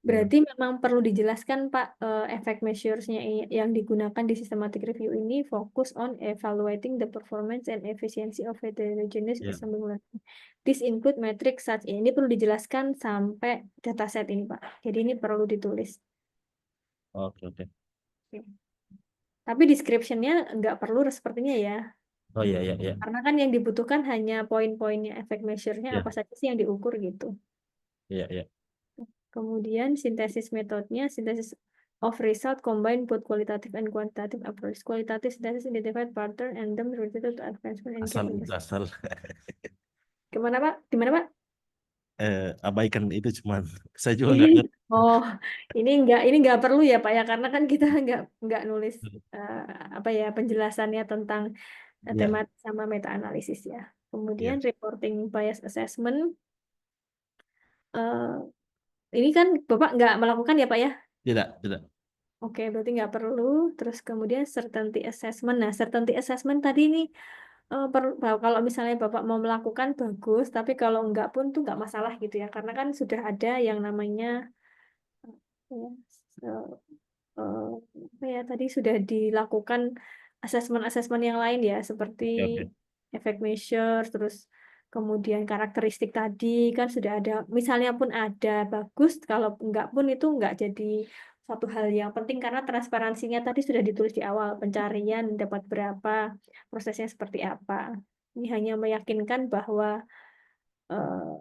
Berarti memang perlu dijelaskan, Pak, effect measures-nya yang digunakan di systematic review ini fokus on evaluating the performance and efficiency of heterogeneous ya. assembly multi. This include metrics such ini perlu dijelaskan sampai dataset ini, Pak. Jadi ini perlu ditulis. Oke oke. Oke. Tapi description-nya nggak perlu sepertinya ya. Oh iya iya iya. Karena kan yang dibutuhkan hanya poin-poinnya effect measure-nya Iya apa saja sih yang diukur gitu. iya iya. Kemudian sintesis metodenya, sintesis of result combine both qualitative and quantitative approach. Qualitative synthesis identified pattern and them related to advancement and Asal gap itu investigation. asal Gimana, Pak? Gimana, Pak? abaikan itu cuman saya juga nggak ngerti. Oh, ini nggak perlu ya, Pak ya, karena kan kita nggak nulis eh, apa ya penjelasannya tentang Iya temat sama meta analisis ya. Kemudian iya. reporting bias assessment. eh, ini kan Bapak nggak melakukan ya, Pak ya? Tidak. Oke, berarti nggak perlu. Terus kemudian certainty assessment. Nah, certainty assessment tadi ini kalau misalnya Bapak mau melakukan bagus, tapi kalau nggak pun tuh nggak masalah gitu ya. Karena kan sudah ada yang namanya ya, eh, eh, apa ya tadi sudah dilakukan asesmen-asesmen yang lain ya, seperti Oke oke. effect measure, terus kemudian karakteristik tadi kan sudah ada. Misalnya pun ada bagus, kalau nggak pun itu nggak jadi satu hal yang penting karena transparansinya tadi sudah ditulis di awal pencarian dapat berapa, prosesnya seperti apa. Ini hanya meyakinkan bahwa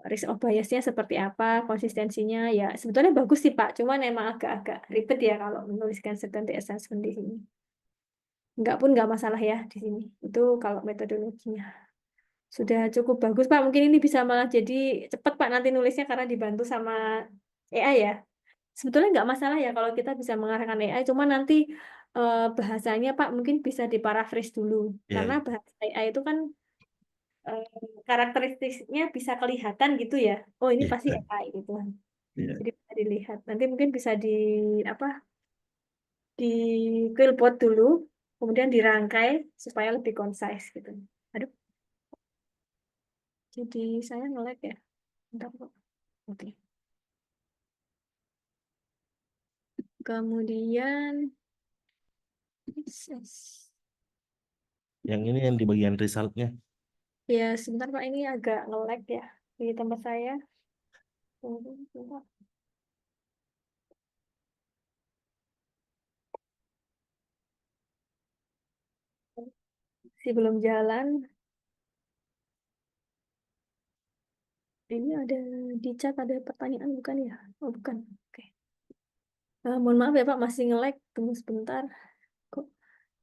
risk of bias-nya seperti apa, konsistensinya ya sebetulnya bagus sih Pak, cuman emang agak-agak ribet ya kalau menuliskan certainty assessment di sini. Enggak pun nggak masalah ya di sini. Itu kalau metodologinya. Sudah cukup bagus Pak, mungkin ini bisa malah jadi cepat Pak nanti nulisnya karena dibantu sama AI ya. Sebetulnya nggak masalah ya kalau kita bisa mengarahkan AI, cuma nanti bahasanya Pak mungkin bisa diparaphrase dulu. Iya Karena bahasa AI itu kan eh, karakteristiknya bisa kelihatan gitu ya. Oh ini iya pasti AI gitu. iya. Jadi bisa dilihat. Nanti mungkin bisa di apa di quillbot dulu, kemudian dirangkai supaya lebih concise gitu. Aduh, jadi saya nge-lag ya. Bentar, Pak. Oke. Kemudian Yang ini yang di bagian resultnya. ya sebentar Pak ini agak nge-lag ya di tempat saya. Tunggu sebentar. Masih belum jalan. Ini ada di chat ada pertanyaan bukan ya? Oh bukan. Oke. Mohon maaf ya Pak masih nge-lag. Tunggu sebentar. Kok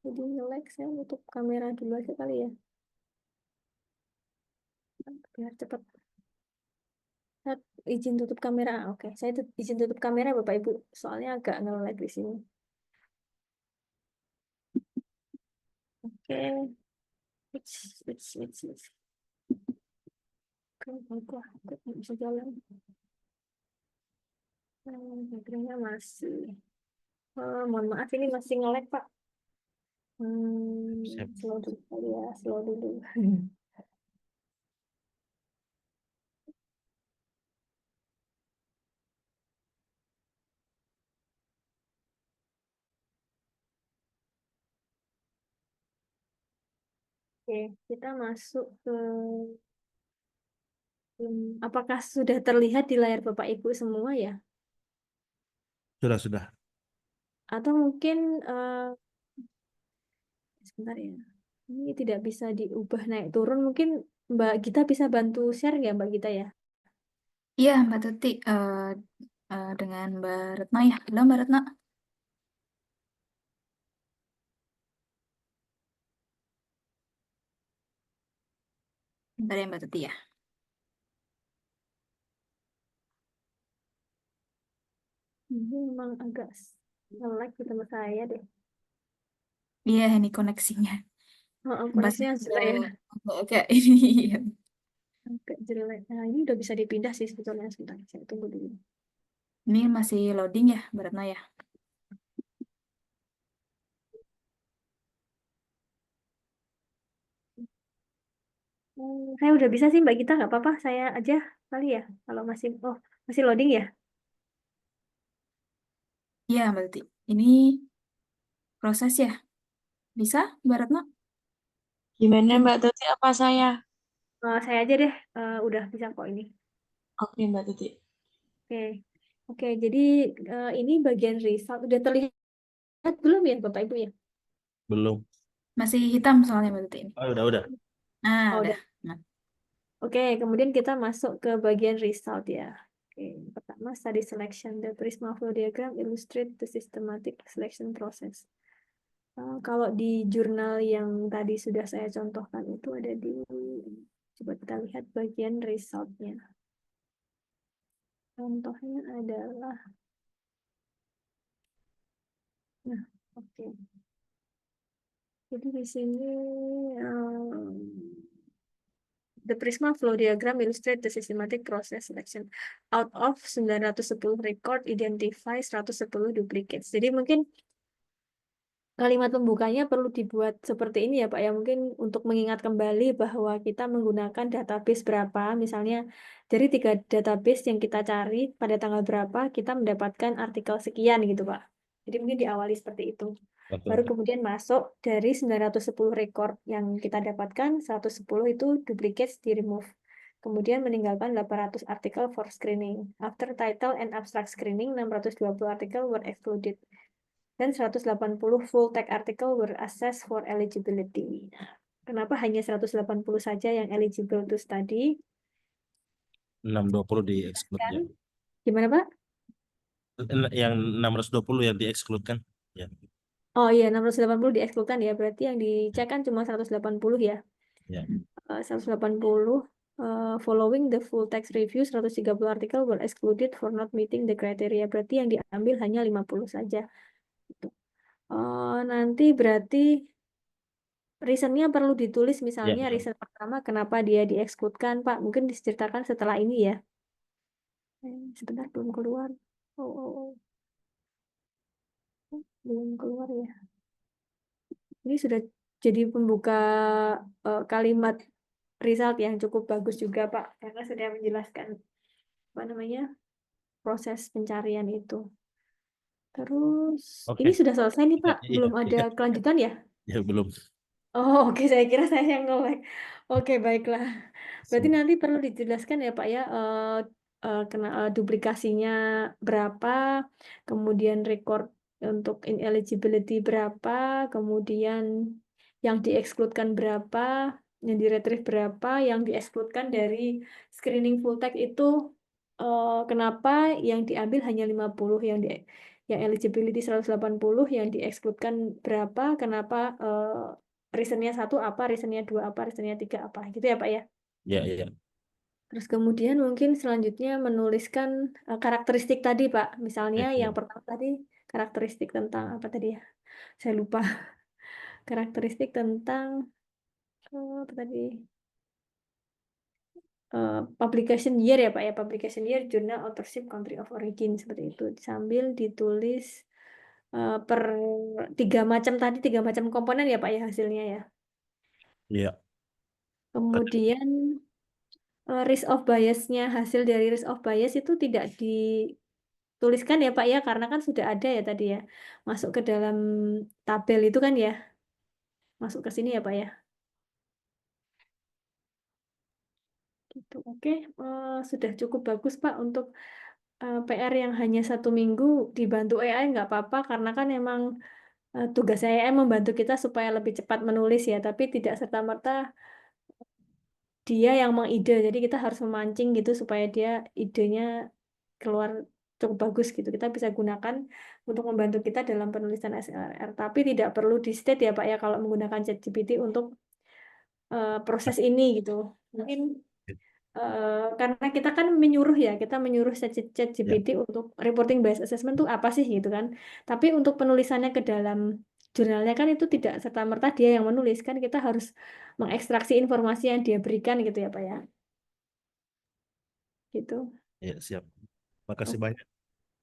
jadi nge-lag? Saya tutup kamera dulu aja kali ya. Biar cepat. Saya izin tutup kamera. Oke, saya izin tutup kamera Bapak Ibu. Soalnya agak nge-lag di sini. Oke. Wits. Aku nggak bisa jalan. Baterainya masih. Mohon maaf ini masih nge-lag, Pak. Siap. Slow dulu kali ya, slow dulu. Oke, kita masuk ke apakah sudah terlihat di layar Bapak Ibu semua ya? Sudah. Atau mungkin sebentar ya. Ini tidak bisa diubah naik turun. Mungkin Mbak Gita bisa bantu share ya Mbak Gita ya? Iya, Mbak Tuti, dengan Mbak Retno ya. Halo, Mbak Retno. Bentar ya, Mbak Tuti ya. Ini memang agak nge-lag di tempat saya deh. Iya, ini koneksinya. Pas Koneksinya jelek. agak ini. Iya. Agak jelek. Nah, ini udah bisa dipindah sih sebetulnya. Sebentar, saya tunggu dulu. Ini masih loading ya, Mbak Retno ya. Saya udah bisa sih Mbak Gita, nggak apa-apa. Saya aja kali ya. Kalau masih loading ya. Iya, Mbak Tuti. Ini proses ya. Bisa, Mbak Retno? Gimana Mbak Tuti, apa saya? Saya aja deh. Udah bisa kok ini. Oke Mbak Tuti. Oke. Oke, jadi ini bagian result. Udah terlihat belum ya Bapak Ibu ya? Belum. Masih hitam soalnya Mbak Tuti ini. Oh, udah. Nah, Oh, udah. udah. Nah, Oke, kemudian kita masuk ke bagian result ya. Oke, pertama study selection. The Prisma flow diagram illustrate the systematic selection process. Kalau di jurnal yang tadi sudah saya contohkan itu ada di, coba kita lihat bagian resultnya. Contohnya adalah, nah, oke. Jadi di sini the Prisma flow diagram illustrate the systematic process selection. Out of 910 record, identify 110 duplicates. Jadi mungkin kalimat pembukanya perlu dibuat seperti ini ya Pak ya. Mungkin untuk mengingat kembali bahwa kita menggunakan database berapa. Misalnya dari 3 database yang kita cari pada tanggal berapa, kita mendapatkan artikel sekian gitu Pak. Jadi mungkin diawali seperti itu. Betul. Baru kemudian masuk dari 910 record yang kita dapatkan, 110 itu duplicates di remove. Kemudian meninggalkan 800 artikel for screening. After title and abstract screening, 620 artikel were excluded. Dan 180 full text article were assessed for eligibility. Nah, kenapa hanya 180 saja yang eligible to study? 620 di exclude ya. Gimana Pak? Yang 620 yang di-exclude kan? Ya. Oh iya, 680 diekskludkan ya. Berarti yang dicek kan cuma 180 ya. Ya. 180 following the full text review, 130 artikel were excluded for not meeting the criteria. Berarti yang diambil hanya 50 saja. Gitu. Nanti berarti reasonnya perlu ditulis, misalnya Ya. reason pertama kenapa dia diekskludkan Pak. Mungkin diceritakan setelah ini ya. Sebentar, belum keluar. Oh. Belum keluar ya. Ini sudah jadi pembuka kalimat result yang cukup bagus juga Pak, karena sudah menjelaskan apa namanya proses pencarian itu. Terus Oke. ini sudah selesai nih Pak, Iya, belum ada kelanjutan ya? Ya belum. Oh oke, saya kira saya yang nge-lag. Oke baiklah. Berarti nanti perlu dijelaskan ya Pak ya, duplikasinya berapa, kemudian record untuk ineligibility berapa, kemudian yang diekskludkan berapa, yang di-retrieve berapa, yang diekskludkan dari screening full text itu kenapa yang diambil hanya 50, yang eligibility 180, yang diekskludkan berapa, kenapa reasonnya 1 apa, reasonnya 2 apa, reasonnya 3 apa, gitu ya Pak ya. Ya. Terus kemudian mungkin selanjutnya menuliskan karakteristik tadi Pak. Misalnya Ya. yang pertama tadi karakteristik tentang apa tadi ya? Saya lupa. Karakteristik tentang apa tadi? publication year ya Pak ya, publication year, journal, authorship, country of origin seperti itu. Sambil ditulis per tiga macam komponen ya Pak ya hasilnya ya. Iya. Kemudian risk of bias-nya, hasil dari risk of bias itu tidak dituliskan ya Pak ya, karena kan sudah ada ya tadi ya, masuk ke dalam tabel itu kan ya, masuk ke sini ya Pak ya. Gitu. Oke, sudah cukup bagus Pak untuk PR yang hanya 1 minggu dibantu AI nggak apa-apa, karena kan emang tugas AI membantu kita supaya lebih cepat menulis ya, tapi tidak serta-merta dia yang mengide, jadi kita harus memancing gitu supaya dia idenya keluar cukup bagus gitu. Kita bisa gunakan untuk membantu kita dalam penulisan SLR, tapi tidak perlu di state ya Pak ya kalau menggunakan ChatGPT untuk proses ini gitu. Mungkin karena kita kan kita menyuruh Ya. ChatGPT untuk reporting based assessment itu apa sih gitu kan. Tapi untuk penulisannya ke dalam jurnalnya kan itu tidak serta-merta dia yang menulis kan, kita harus mengekstraksi informasi yang dia berikan gitu ya Pak ya. Gitu. Ya, siap. Makasih Oke. banyak.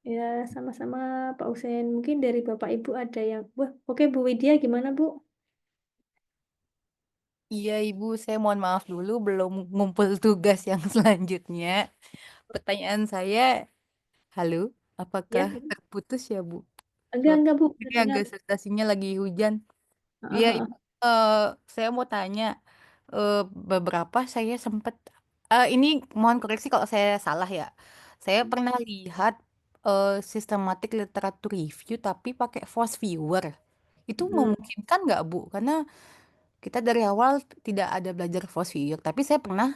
Ya, sama-sama Pak Usen. Mungkin dari Bapak Ibu ada yang, wah, oke Bu Widya gimana Bu? Iya Ibu, saya mohon maaf dulu belum ngumpul tugas yang selanjutnya. Pertanyaan saya, halo, apakah Ya, terputus ya Bu? enggak Bu, Ini terdengar. agak situasinya lagi hujan. Iya, Heeh, Ibu. Saya mau tanya, eh, beberapa saya sempat, ini mohon koreksi kalau saya salah ya. Saya pernah lihat systematic literature review tapi pakai force viewer. Itu heeh. memungkinkan nggak Bu? Karena kita dari awal tidak ada belajar force viewer, tapi saya pernah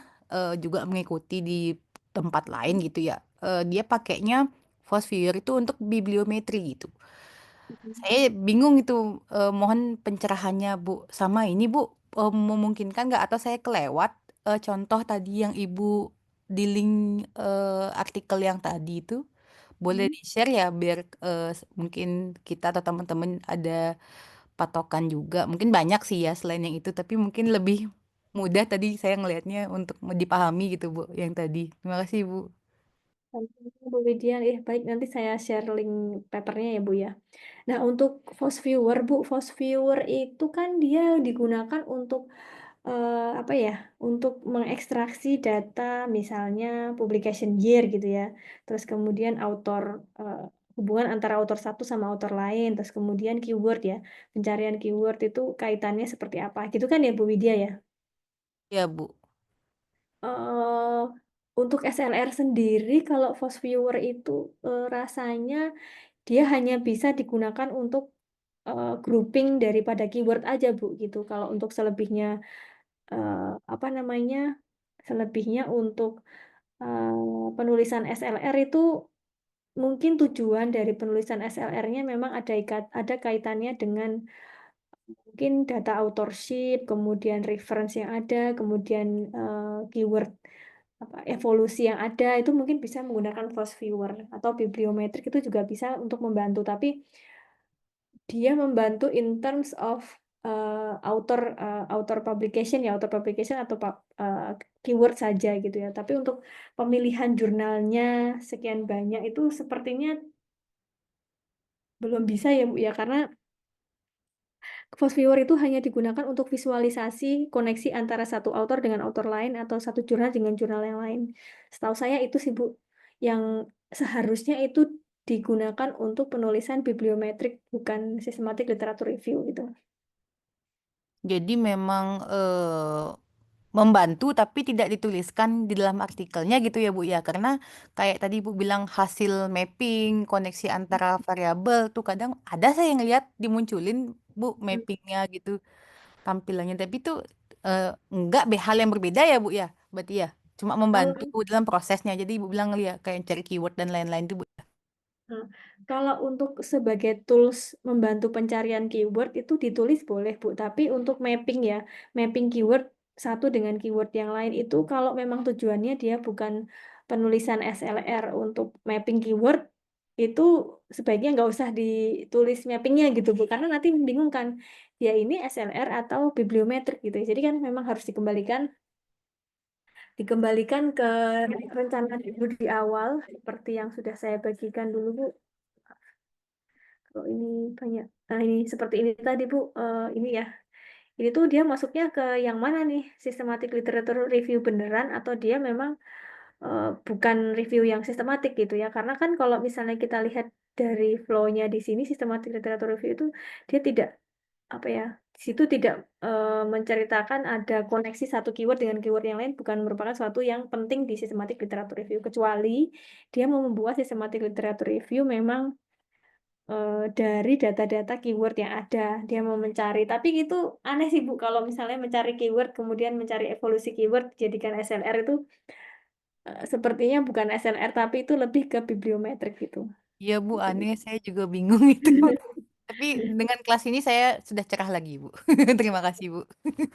juga mengikuti di tempat lain gitu ya. Dia pakainya force viewer itu untuk bibliometri gitu. Saya bingung itu, mohon pencerahannya Bu. Sama ini Bu, memungkinkan nggak atau saya kelewat contoh tadi yang Ibu di link artikel yang tadi itu boleh Hmm. di-share ya biar mungkin kita atau teman-teman ada patokan juga. Mungkin banyak sih ya selain yang itu, tapi mungkin lebih mudah tadi saya ngelihatnya untuk dipahami gitu Bu yang tadi. Terima kasih Bu. Sama-sama, Bu Widya, baik nanti saya share link papernya ya Bu ya. Nah untuk Force Viewer Bu, Force Viewer itu kan dia digunakan untuk apa ya? Untuk mengekstraksi data misalnya publication year gitu ya. Terus kemudian hubungan antara author satu sama author lain, terus kemudian keyword ya. Pencarian keyword itu kaitannya seperti apa gitu kan ya Bu Widya ya. Ya Bu. eh untuk SLR sendiri, kalau Force Viewer itu rasanya dia hanya bisa digunakan untuk grouping daripada keyword aja, Bu, gitu. Kalau untuk selebihnya, apa namanya, selebihnya untuk penulisan SLR itu mungkin tujuan dari penulisan SLR-nya memang ada kaitannya dengan mungkin data authorship, kemudian reference yang ada, kemudian keyword evolusi yang ada itu mungkin bisa menggunakan Force Viewer atau bibliometrik itu juga bisa untuk membantu, tapi dia membantu in terms of author publication ya, author publication atau keyword saja gitu ya. Tapi untuk pemilihan jurnalnya sekian banyak itu sepertinya belum bisa ya Bu ya, karena Force Viewer itu hanya digunakan untuk visualisasi koneksi antara satu author dengan author lain atau satu jurnal dengan jurnal yang lain. Setahu saya itu sih Bu, yang seharusnya itu digunakan untuk penulisan bibliometrik, bukan systematic literature review gitu. Jadi memang membantu tapi tidak dituliskan di dalam artikelnya gitu ya Bu ya. Karena kayak tadi Bu bilang hasil mapping, koneksi antara variabel tuh kadang ada saya yang lihat dimunculin Bu mappingnya gitu tampilannya. Tapi itu enggak hal yang berbeda ya Bu ya. Berarti ya cuma membantu Kalau dalam prosesnya. Jadi Bu bilang lihat kayak cari keyword dan lain-lain itu Bu. Nah, kalau untuk sebagai tools membantu pencarian keyword itu ditulis boleh Bu, tapi untuk mapping ya, mapping keyword satu dengan keyword yang lain itu kalau memang tujuannya dia bukan penulisan SLR untuk mapping keyword, itu sebaiknya nggak usah ditulis mappingnya gitu Bu, karena nanti membingungkan dia ini SLR atau bibliometrik gitu. Jadi kan memang harus dikembalikan dikembalikan ke rencana Ibu di awal, seperti yang sudah saya bagikan dulu, Bu. Kalau ini banyak, nah ini seperti ini tadi, Bu. Ini ya, ini tuh dia masuknya ke yang mana nih? Systematic literature review beneran atau dia memang bukan review yang sistematik gitu ya? Karena kan kalau misalnya kita lihat dari flow-nya di sini, systematic literature review itu dia tidak apa ya, di situ tidak menceritakan ada koneksi satu keyword dengan keyword yang lain, bukan merupakan suatu yang penting di systematic literature review, kecuali dia mau membuat systematic literature review memang dari data-data keyword yang ada, dia mau mencari. Tapi itu aneh sih Bu, kalau misalnya mencari keyword kemudian mencari evolusi keyword jadikan SLR itu sepertinya bukan SLR tapi itu lebih ke bibliometrik gitu. Iya Bu, Gitu, Bu. aneh, saya juga bingung itu. Tapi dengan kelas ini saya sudah cerah lagi Bu. Terima kasih Bu.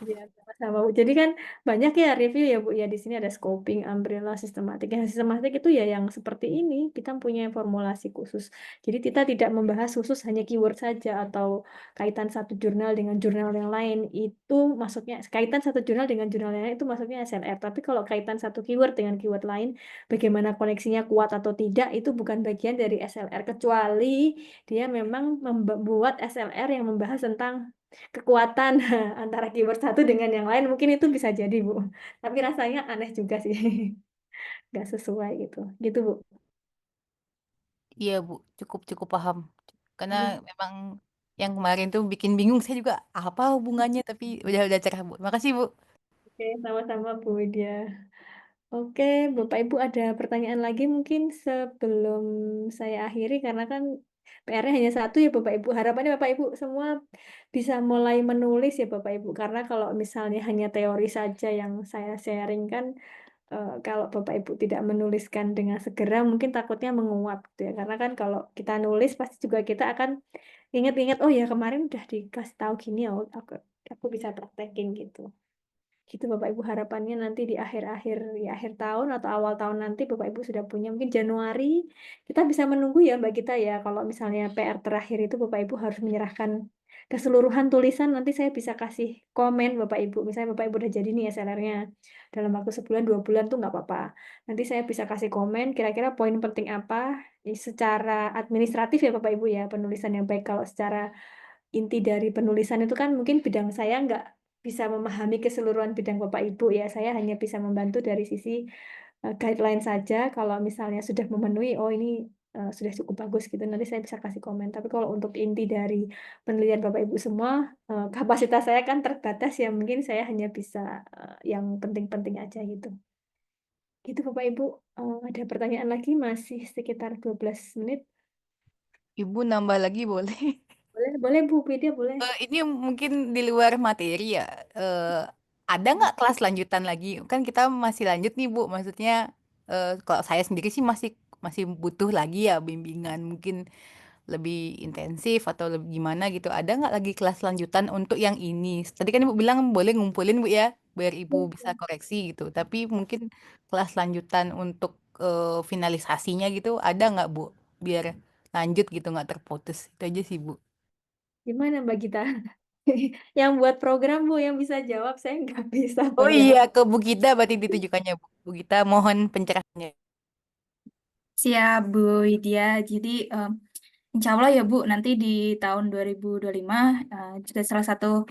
Ya, sama Bu. Jadi kan banyak ya review ya Bu ya, di sini ada scoping, umbrella, sistematik. Yang sistematik itu ya yang seperti ini, kita punya formulasi khusus. Jadi kita tidak membahas khusus hanya keyword saja atau kaitan satu jurnal dengan jurnal yang lain. Itu masuknya kaitan satu jurnal dengan jurnal yang lain itu masuknya SLR. Tapi kalau kaitan satu keyword dengan keyword lain, bagaimana koneksinya kuat atau tidak itu bukan bagian dari SLR, kecuali dia memang membuat SLR yang membahas tentang kekuatan antara keyword satu dengan yang lain, mungkin itu bisa jadi Bu, tapi rasanya aneh juga sih. Nggak sesuai gitu Bu. Iya Bu, cukup cukup paham. Karena Hmm. memang yang kemarin tuh bikin bingung, saya juga apa hubungannya, tapi udah cerah Bu. Makasih Bu. Oke, sama-sama Bu Widya. Oke, Bapak Ibu ada pertanyaan lagi mungkin sebelum saya akhiri, karena kan PR-nya hanya satu ya Bapak Ibu. Harapannya Bapak Ibu semua bisa mulai menulis ya Bapak Ibu, karena kalau misalnya hanya teori saja yang saya sharing kan, kalau Bapak Ibu tidak menuliskan dengan segera mungkin takutnya menguap gitu ya. Karena kan kalau kita nulis pasti juga kita akan ingat-ingat, oh ya kemarin udah dikasih tahu gini ya, oh, aku bisa praktekin gitu. Gitu Bapak Ibu, harapannya nanti di akhir-akhir ya akhir tahun atau awal tahun nanti Bapak Ibu sudah punya, mungkin Januari kita bisa menunggu ya Mbak Gita ya, kalau misalnya PR terakhir itu Bapak Ibu harus menyerahkan keseluruhan tulisan, nanti saya bisa kasih komen Bapak Ibu, misalnya Bapak Ibu udah jadi nih SLR-nya dalam waktu sebulan 2 bulan tuh nggak apa-apa, nanti saya bisa kasih komen kira-kira poin penting apa secara administratif ya Bapak Ibu ya, penulisan yang baik. Kalau secara inti dari penulisan itu kan mungkin bidang saya nggak bisa memahami keseluruhan bidang Bapak Ibu ya. Saya hanya bisa membantu dari sisi guideline saja. Kalau misalnya sudah memenuhi, oh ini sudah cukup bagus gitu. Nanti saya bisa kasih komen. Tapi kalau untuk inti dari penelitian Bapak Ibu semua, kapasitas saya kan terbatas ya. Mungkin saya hanya bisa yang penting-penting aja gitu. Gitu Bapak Ibu. Ada pertanyaan lagi? Masih sekitar 12 menit. Ibu nambah lagi boleh? Boleh, boleh Bu Widya, boleh. Ini mungkin di luar materi ya. Ada nggak kelas lanjutan lagi? Kan kita masih lanjut nih Bu. Maksudnya kalau saya sendiri sih masih masih butuh lagi ya bimbingan mungkin lebih intensif atau lebih gimana gitu. Ada nggak lagi kelas lanjutan untuk yang ini? Tadi kan Ibu bilang boleh ngumpulin Bu ya, biar Ibu bisa koreksi gitu. Tapi mungkin kelas lanjutan untuk finalisasinya gitu ada nggak Bu? Biar lanjut gitu nggak terputus. Itu aja sih Bu. Gimana Mbak Gita? Yang buat program Bu yang bisa jawab, saya nggak bisa Oh banyak. iya, ke Bu Gita berarti ditujukannya Bu. Bu Gita mohon pencerahannya. Siap Bu Widya. Jadi insya Allah ya Bu, nanti di tahun 2025 juga salah satu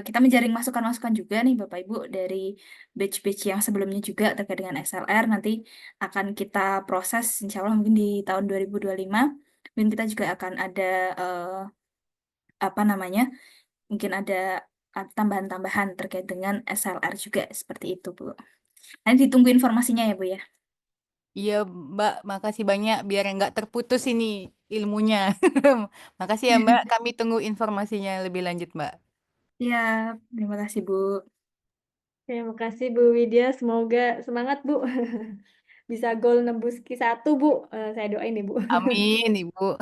kita menjaring masukan-masukan juga nih Bapak Ibu dari batch-batch yang sebelumnya juga terkait dengan SLR. Nanti akan kita proses insya Allah mungkin di tahun 2025. Mungkin kita juga akan ada apa namanya, mungkin ada tambahan-tambahan terkait dengan SLR juga seperti itu Bu. Nanti ditunggu informasinya ya Bu ya. Iya Mbak, makasih banyak biar nggak terputus ini ilmunya. Makasih ya Mbak, kami tunggu informasinya lebih lanjut Mbak. Siap, terima kasih Bu. Terima kasih Bu Widya, semoga semangat Bu. Bisa gol nembus Q1 Bu. Saya doain nih Bu. Amin Ibu.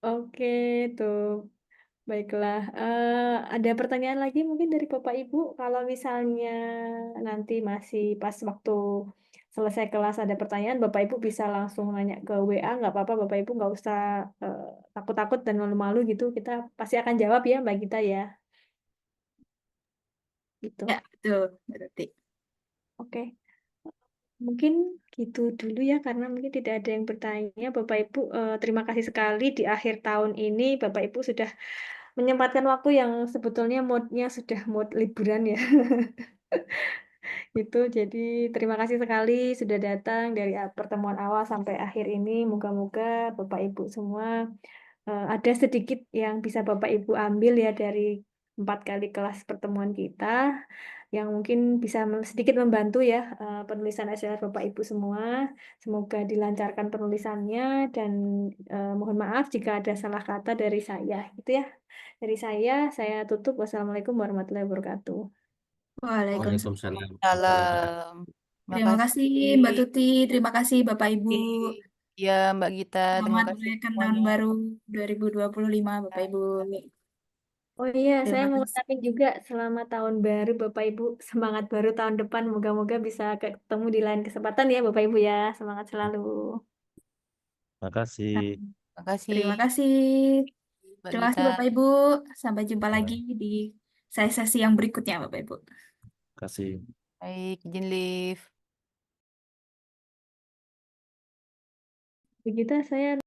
Oke, tuh. Baiklah. Ada pertanyaan lagi mungkin dari Bapak Ibu? Kalau misalnya nanti masih pas waktu selesai kelas ada pertanyaan, Bapak Ibu bisa langsung nanya ke WA, nggak apa-apa Bapak Ibu nggak usah eh, takut-takut dan malu-malu gitu. Kita pasti akan jawab ya Mbak Gita ya. Gitu. Ya, betul, berarti. Oke. Mungkin gitu dulu ya, karena mungkin tidak ada yang bertanya. Bapak Ibu, terima kasih sekali di akhir tahun ini Bapak Ibu sudah menyempatkan waktu yang sebetulnya moodnya sudah mood liburan ya. Itu jadi terima kasih sekali sudah datang dari pertemuan awal sampai akhir ini. Moga-moga Bapak Ibu semua ada sedikit yang bisa Bapak Ibu ambil ya dari 4 kali kelas pertemuan kita, yang mungkin bisa sedikit membantu ya penulisan SLR Bapak Ibu semua. Semoga dilancarkan penulisannya dan mohon maaf jika ada salah kata dari saya. Gitu ya. Dari saya tutup. Wassalamualaikum warahmatullahi wabarakatuh. Waalaikumsalam. Waalaikumsalam warahmatullahi wabarakatuh. Salam. Terima kasih Mbak Tuti, terima kasih Bapak Ibu. Ya, Mbak Gita, terima Selamat kasih merayakan tahun semuanya. baru 2025 Bapak Ibu. Oh iya, saya Terima mau kasih. ngucapin juga selamat tahun baru Bapak Ibu. Semangat baru tahun depan. Moga-moga bisa ketemu di lain kesempatan ya Bapak Ibu ya. Semangat selalu. Makasih. Terima kasih, Terima kasih. Mbak Terima kasih Gita. Bapak Ibu. Sampai jumpa lagi di sesi yang berikutnya Bapak Ibu. Kasih. Baik, izin live. Begitu saya